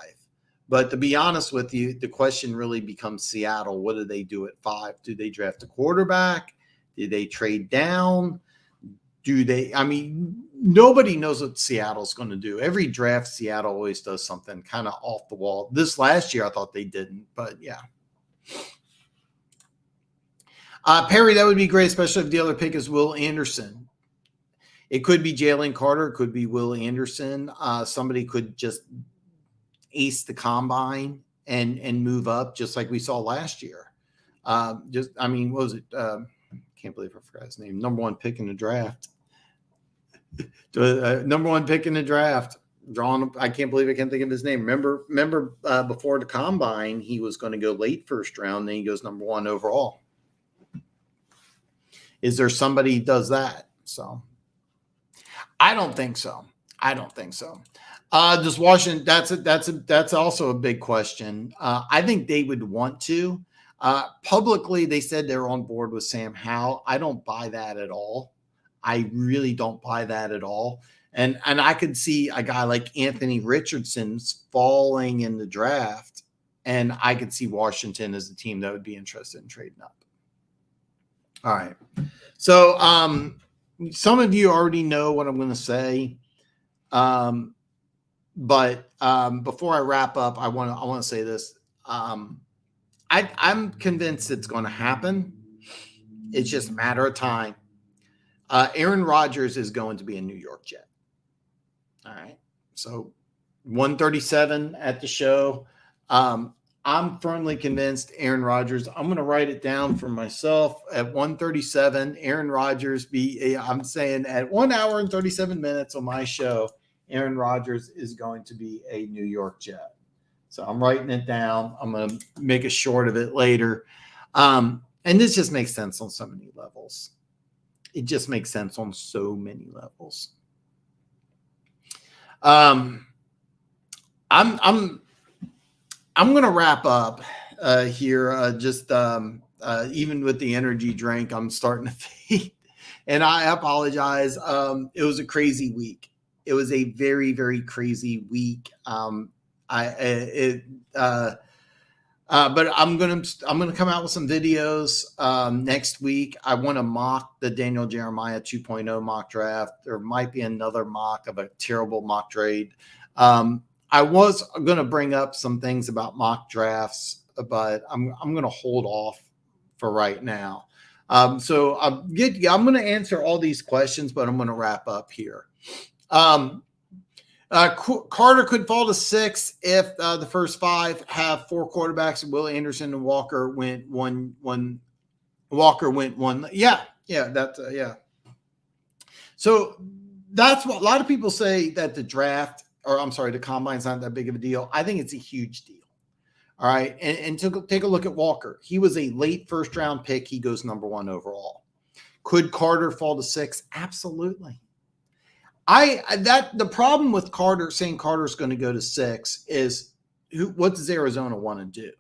But to be honest with you, the question really becomes Seattle. What do they do at 5? Do they draft a quarterback? Do they trade down? Nobody knows what Seattle's going to do. Every draft, Seattle always does something kind of off the wall. This last year, I thought they didn't, but yeah. Perry, that would be great, especially if the other pick is Will Anderson. It could be Jalen Carter. It could be Will Anderson. Somebody could just ace the combine and move up, just like we saw last year. What was it? Can't believe I forgot his name. Number 1 pick in the draft. Number 1 pick in the draft. I can't believe I can't think of his name. Remember before the combine, he was going to go late first round. Then he goes number 1 overall. Is there somebody who does that? So I don't think so. Does Washington? That's also a big question. I think they would want to. Publicly, they said they're on board with Sam Howell. I don't buy that at all. I really don't buy that at all. And I could see a guy like Anthony Richardson falling in the draft, and I could see Washington as a team that would be interested in trading up. All right. So some of you already know what I'm going to say. But before I wrap up, I want to say this. I'm convinced it's going to happen. It's just a matter of time. Aaron Rodgers is going to be a New York Jet. All right. So 137 at the show. I'm firmly convinced Aaron Rodgers. I'm going to write it down for myself at 137. Aaron Rodgers I'm saying at 1 hour and 37 minutes on my show, Aaron Rodgers is going to be a New York Jet. So I'm writing it down. I'm going to make a short of it later. And this just makes sense on so many levels. It just makes sense on so many levels. I'm going to wrap up here. Even with the energy drink, I'm starting to fade, and I apologize. It was a crazy week. It was a very, very crazy week. But I'm gonna come out with some videos next week. I want to mock the Daniel Jeremiah 2.0 mock draft. There might be another mock of a terrible mock trade. I was going to bring up some things about mock drafts, but I'm going to hold off for right now. So I'm going to answer all these questions, but I'm going to wrap up here. Carter could fall to 6 if the first 5 have 4 quarterbacks, and Will Anderson and Walker went one. Walker went 1. Yeah. So that's what a lot of people say, that the combine's not that big of a deal. I think it's a huge deal. All right. And take a look at Walker. He was a late first round pick. He goes number 1 overall. Could Carter fall to 6? Absolutely. The problem with Carter saying Carter's going to go to 6 is what does Arizona want to do?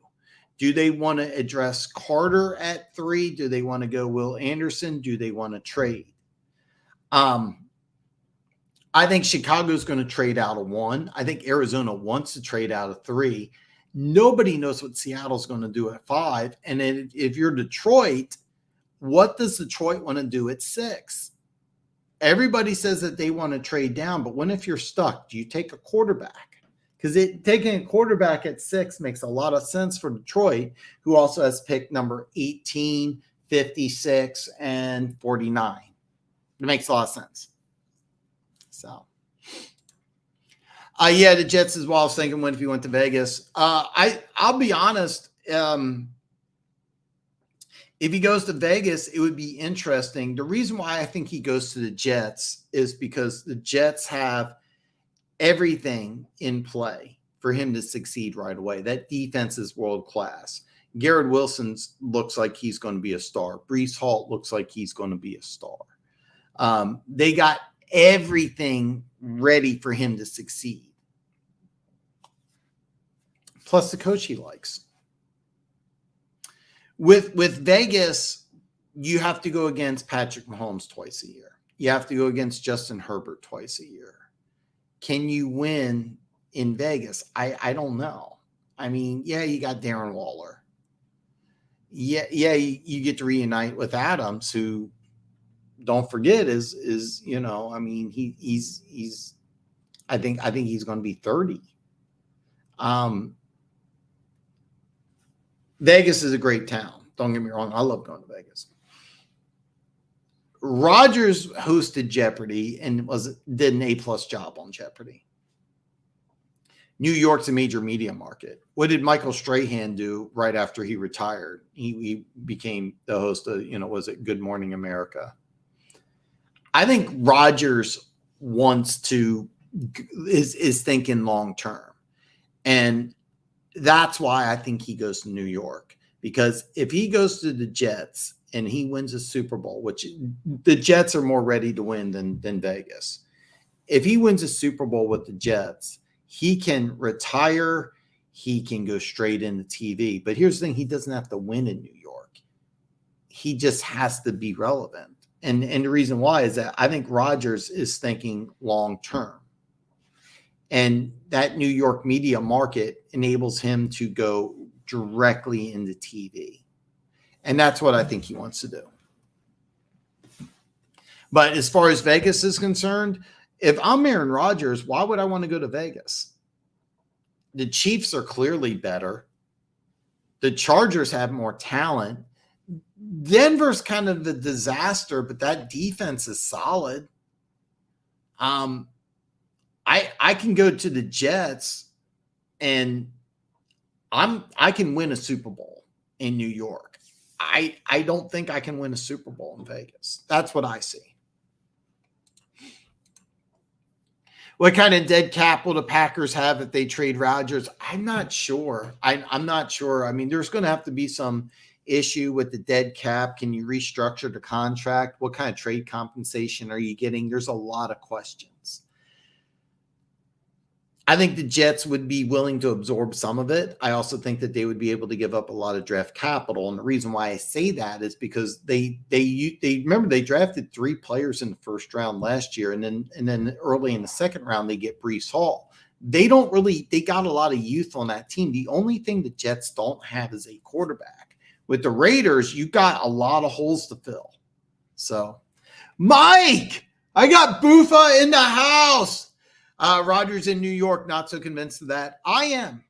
Do they want to address Carter at 3? Do they want to go Will Anderson? Do they want to trade? I think Chicago's going to trade out of 1. I think Arizona wants to trade out of 3. Nobody knows what Seattle's going to do at 5. And then if you're Detroit, what does Detroit want to do at 6? Everybody says that they want to trade down, but what if you're stuck? Do you take a quarterback? Because taking a quarterback at 6 makes a lot of sense for Detroit, who also has pick number 18, 56, and 49. It makes a lot of sense. So, yeah, the Jets as well. I was thinking, what if he went to Vegas? I'll be honest. If he goes to Vegas, it would be interesting. The reason why I think he goes to the Jets is because the Jets have everything in play for him to succeed right away. That defense is world class. Garrett Wilson looks like he's going to be a star. Breece Hall looks like he's going to be a star. They got everything ready for him to succeed. Plus the coach he likes. With Vegas, you have to go against Patrick Mahomes twice a year. You have to go against Justin Herbert twice a year. Can you win in Vegas? I don't know. I mean, yeah, you got Darren Waller. Yeah, you get to reunite with Adams, who, don't forget, is you know, I mean, he's I think he's going to be 30. Vegas is a great town. Don't get me wrong. I love going to Vegas. Rodgers hosted Jeopardy and did an A+ job on Jeopardy. New York's a major media market. What did Michael Strahan do right after he retired? He became the host of, was it Good Morning America? I think Rodgers is thinking long term. And that's why I think he goes to New York. Because if he goes to the Jets and he wins a Super Bowl, which the Jets are more ready to win than Vegas. If he wins a Super Bowl with the Jets, he can retire. He can go straight into TV. But here's the thing. He doesn't have to win in New York. He just has to be relevant. And the reason why is that I think Rodgers is thinking long term. And that New York media market enables him to go directly into TV. And that's what I think he wants to do. But as far as Vegas is concerned, if I'm Aaron Rodgers, why would I want to go to Vegas? The Chiefs are clearly better. The Chargers have more talent. Denver's kind of the disaster, but that defense is solid. I can go to the Jets and I can win a Super Bowl in New York. I don't think I can win a Super Bowl in Vegas. That's what I see. What kind of dead cap will the Packers have if they trade Rodgers? I'm not sure. I'm not sure. I mean, there's going to have to be some issue with the dead cap. Can you restructure the contract? What kind of trade compensation are you getting? There's a lot of questions. I think the Jets would be willing to absorb some of it. I also think that they would be able to give up a lot of draft capital. And the reason why I say that is because they remember they drafted 3 players in the first round last year. And then early in the second round, they get Breece Hall. They got a lot of youth on that team. The only thing the Jets don't have is a quarterback. With the Raiders, you got a lot of holes to fill. So, Mike, I got Buffa in the house. Rodgers in New York, not so convinced of that. I am.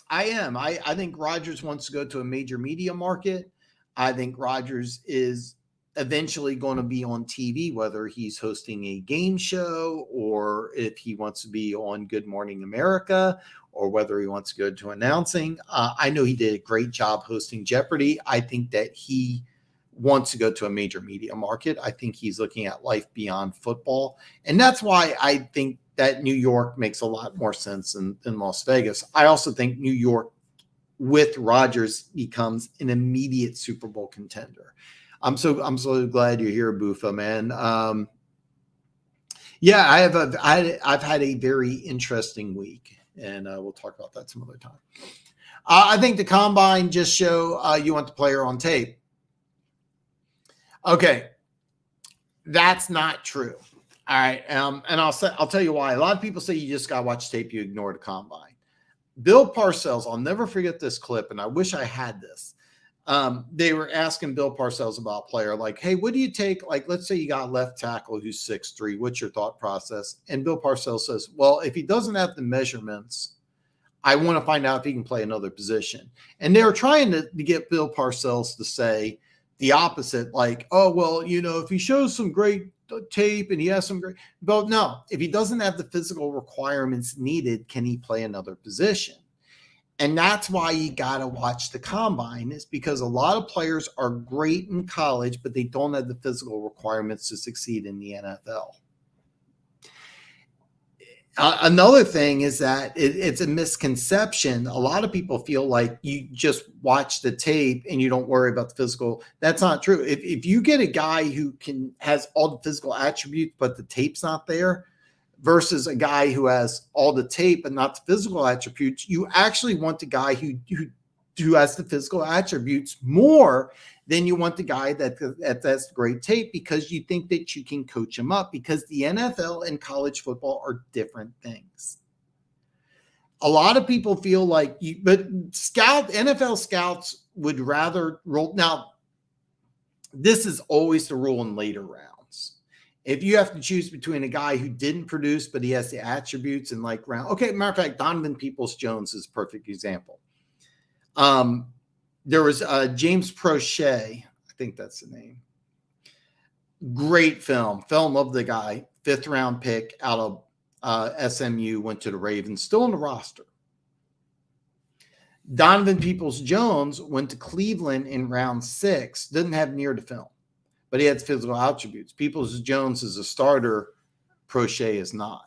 I think Rodgers wants to go to a major media market. I think Rodgers is eventually going to be on TV, whether he's hosting a game show or if he wants to be on Good Morning America or whether he wants to go to announcing. I know he did a great job hosting Jeopardy. I think that he wants to go to a major media market. I think he's looking at life beyond football. And that's why I think that New York makes a lot more sense than Las Vegas. I also think New York with Rodgers becomes an immediate Super Bowl contender. I'm so glad you're here, Buffa, man. I've had a very interesting week, and we'll talk about that some other time. I think the combine just show you want the player on tape. Okay, that's not true. All right, and I'll tell you why. A lot of people say you just got to watch tape, you ignore the combine. Bill Parcells, I'll never forget this clip, and I wish I had this. They were asking Bill Parcells about a player, like, hey, what do you take? Like, let's say you got a left tackle who's 6'3". What's your thought process? And Bill Parcells says, well, if he doesn't have the measurements, I want to find out if he can play another position. And they were trying to get Bill Parcells to say the opposite, like, oh, well, if he shows some great tape and he has some great, but no, if he doesn't have the physical requirements needed, can he play another position? And that's why you got to watch the combine, is because a lot of players are great in college, but they don't have the physical requirements to succeed in the NFL. Another thing is that it's a misconception. A lot of people feel like you just watch the tape and you don't worry about the physical. That's not true. If you get a guy who has all the physical attributes, but the tape's not there, versus a guy who has all the tape but not the physical attributes, you actually want the guy who has the physical attributes more than you want the guy that's great tape, because you think that you can coach him up, because the NFL and college football are different things. A lot of people feel like NFL scouts would rather roll. Now, this is always the rule in later rounds. If you have to choose between a guy who didn't produce, but he has the attributes in like round. Okay, matter of fact, Donovan Peoples-Jones is a perfect example. There was James Prochet, I think that's the name. Great film. Fell in love with the guy. 5th round pick out of SMU, went to the Ravens, still on the roster. Donovan Peoples-Jones went to Cleveland in round 6, didn't have near the film, but he had physical attributes. Peoples-Jones is a starter. Prochet is not.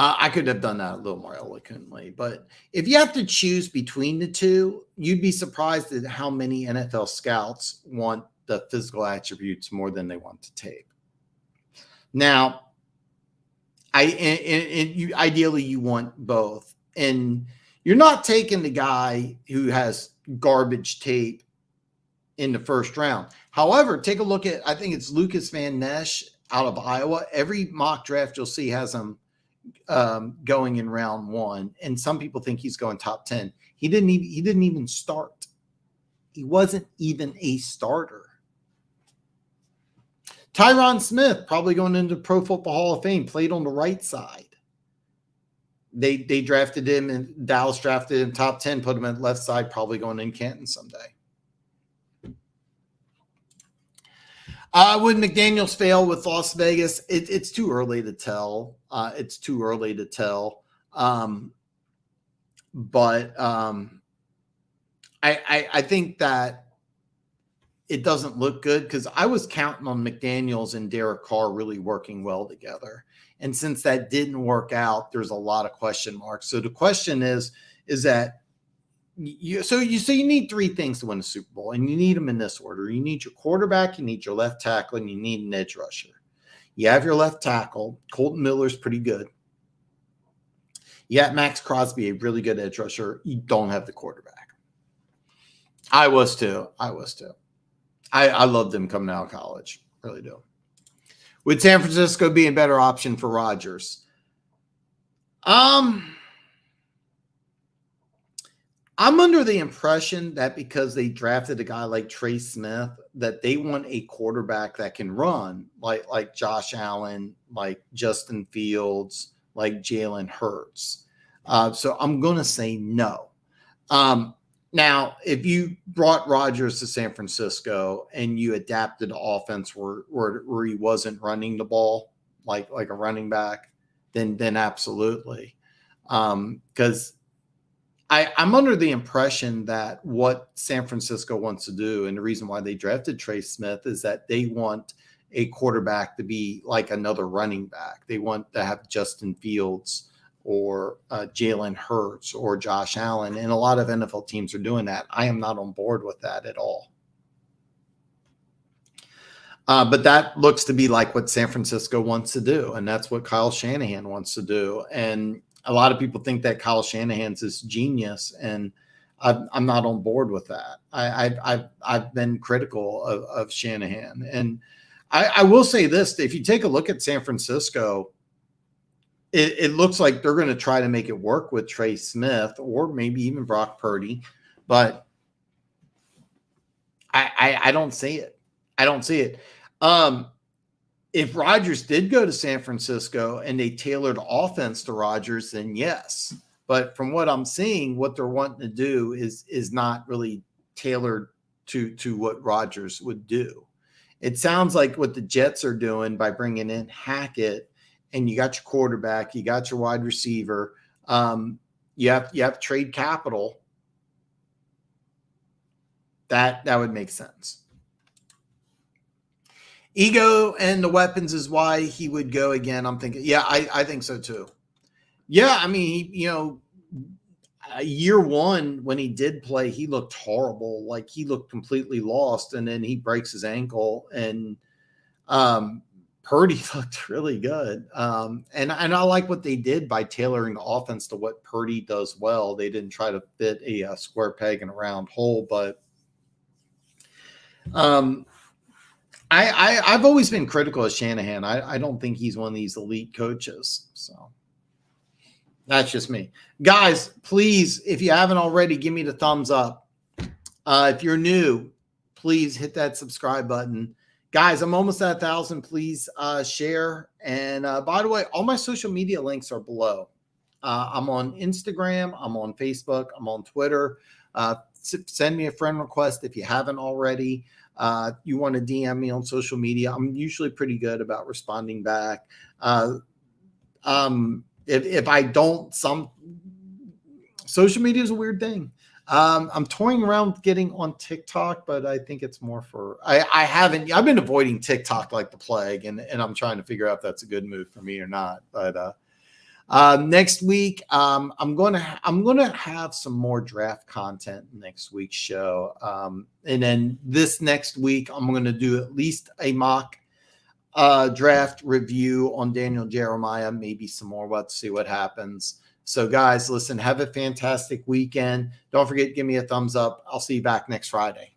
I could have done that a little more eloquently, but if you have to choose between the two, you'd be surprised at how many NFL scouts want the physical attributes more than they want the tape. Now, ideally you want both, and you're not taking the guy who has garbage tape in the first round. However, take a look at, I think it's Lucas Van Ness out of Iowa. Every mock draft you'll see has him going in round 1, and some people think he's going top 10. He didn't even start. He wasn't even a starter. Tyron Smith, probably going into Pro Football Hall of Fame, played on the right side. They drafted him, and Dallas drafted him top 10, put him at left side, probably going in Canton someday. Would McDaniels fail with Las Vegas? It's too early to tell. It's too early to tell. But I think that it doesn't look good, because I was counting on McDaniels and Derek Carr really working well together. And since that didn't work out, there's a lot of question marks. So the question is that you need 3 things to win a Super Bowl, and you need them in this order. You need your quarterback, you need your left tackle, and you need an edge rusher. You have your left tackle. Colton Miller's pretty good. You got Max Crosby, a really good edge rusher. You don't have the quarterback. I was too. I loved him coming out of college. Really do. Would San Francisco be a better option for Rodgers? I'm under the impression that because they drafted a guy like Trey Smith, that they want a quarterback that can run, like Josh Allen, like Justin Fields, like Jalen Hurts. So I'm going to say no. Now, if you brought Rodgers to San Francisco and you adapted the offense where he wasn't running the ball like a running back, then absolutely. Because I'm under the impression that what San Francisco wants to do, and the reason why they drafted Trey Smith, is that they want a quarterback to be like another running back. They want to have Justin Fields or Jalen Hurts or Josh Allen, and a lot of NFL teams are doing that. I am not on board with that at all. But that looks to be like what San Francisco wants to do, and that's what Kyle Shanahan wants to do. And a lot of people think that Kyle Shanahan's this genius, and I'm not on board with that. I've been critical of Shanahan, and I will say this: if you take a look at San Francisco, it looks like they're going to try to make it work with Trey Smith or maybe even Brock Purdy, but I don't see it. I don't see it. If Rodgers did go to San Francisco and they tailored offense to Rodgers, then yes. But from what I'm seeing, what they're wanting to do is not really tailored to what Rodgers would do. It sounds like what the Jets are doing by bringing in Hackett, and you got your quarterback, you got your wide receiver, you have trade capital. That would make sense. Ego and the weapons is why he would go again. I'm thinking, yeah, I think so too. Yeah, I mean, year one when he did play, he looked horrible. Like he looked completely lost, and then he breaks his ankle, and Purdy looked really good. And I like what they did by tailoring the offense to what Purdy does well. They didn't try to fit a square peg in a round hole, but I've always been critical of Shanahan. I don't think he's one of these elite coaches. So that's just me. Guys, please, if you haven't already, give me the thumbs up. If you're new, please hit that subscribe button. Guys, I'm almost at 1,000. Please share. And by the way, all my social media links are below. I'm on Instagram. I'm on Facebook. I'm on Twitter. Send me a friend request if you haven't already. You want to DM me on social media. I'm usually pretty good about responding back. If I don't, some social media is a weird thing. I'm toying around getting on TikTok, but I think it's more for, I've been avoiding TikTok like the plague, and I'm trying to figure out if that's a good move for me or not. But next week, I'm going to have some more draft content next week's show. And then this next week, I'm going to do at least a mock draft review on Daniel Jeremiah, maybe some more. We'll have to see what happens. So guys, listen, have a fantastic weekend. Don't forget to give me a thumbs up. I'll see you back next Friday.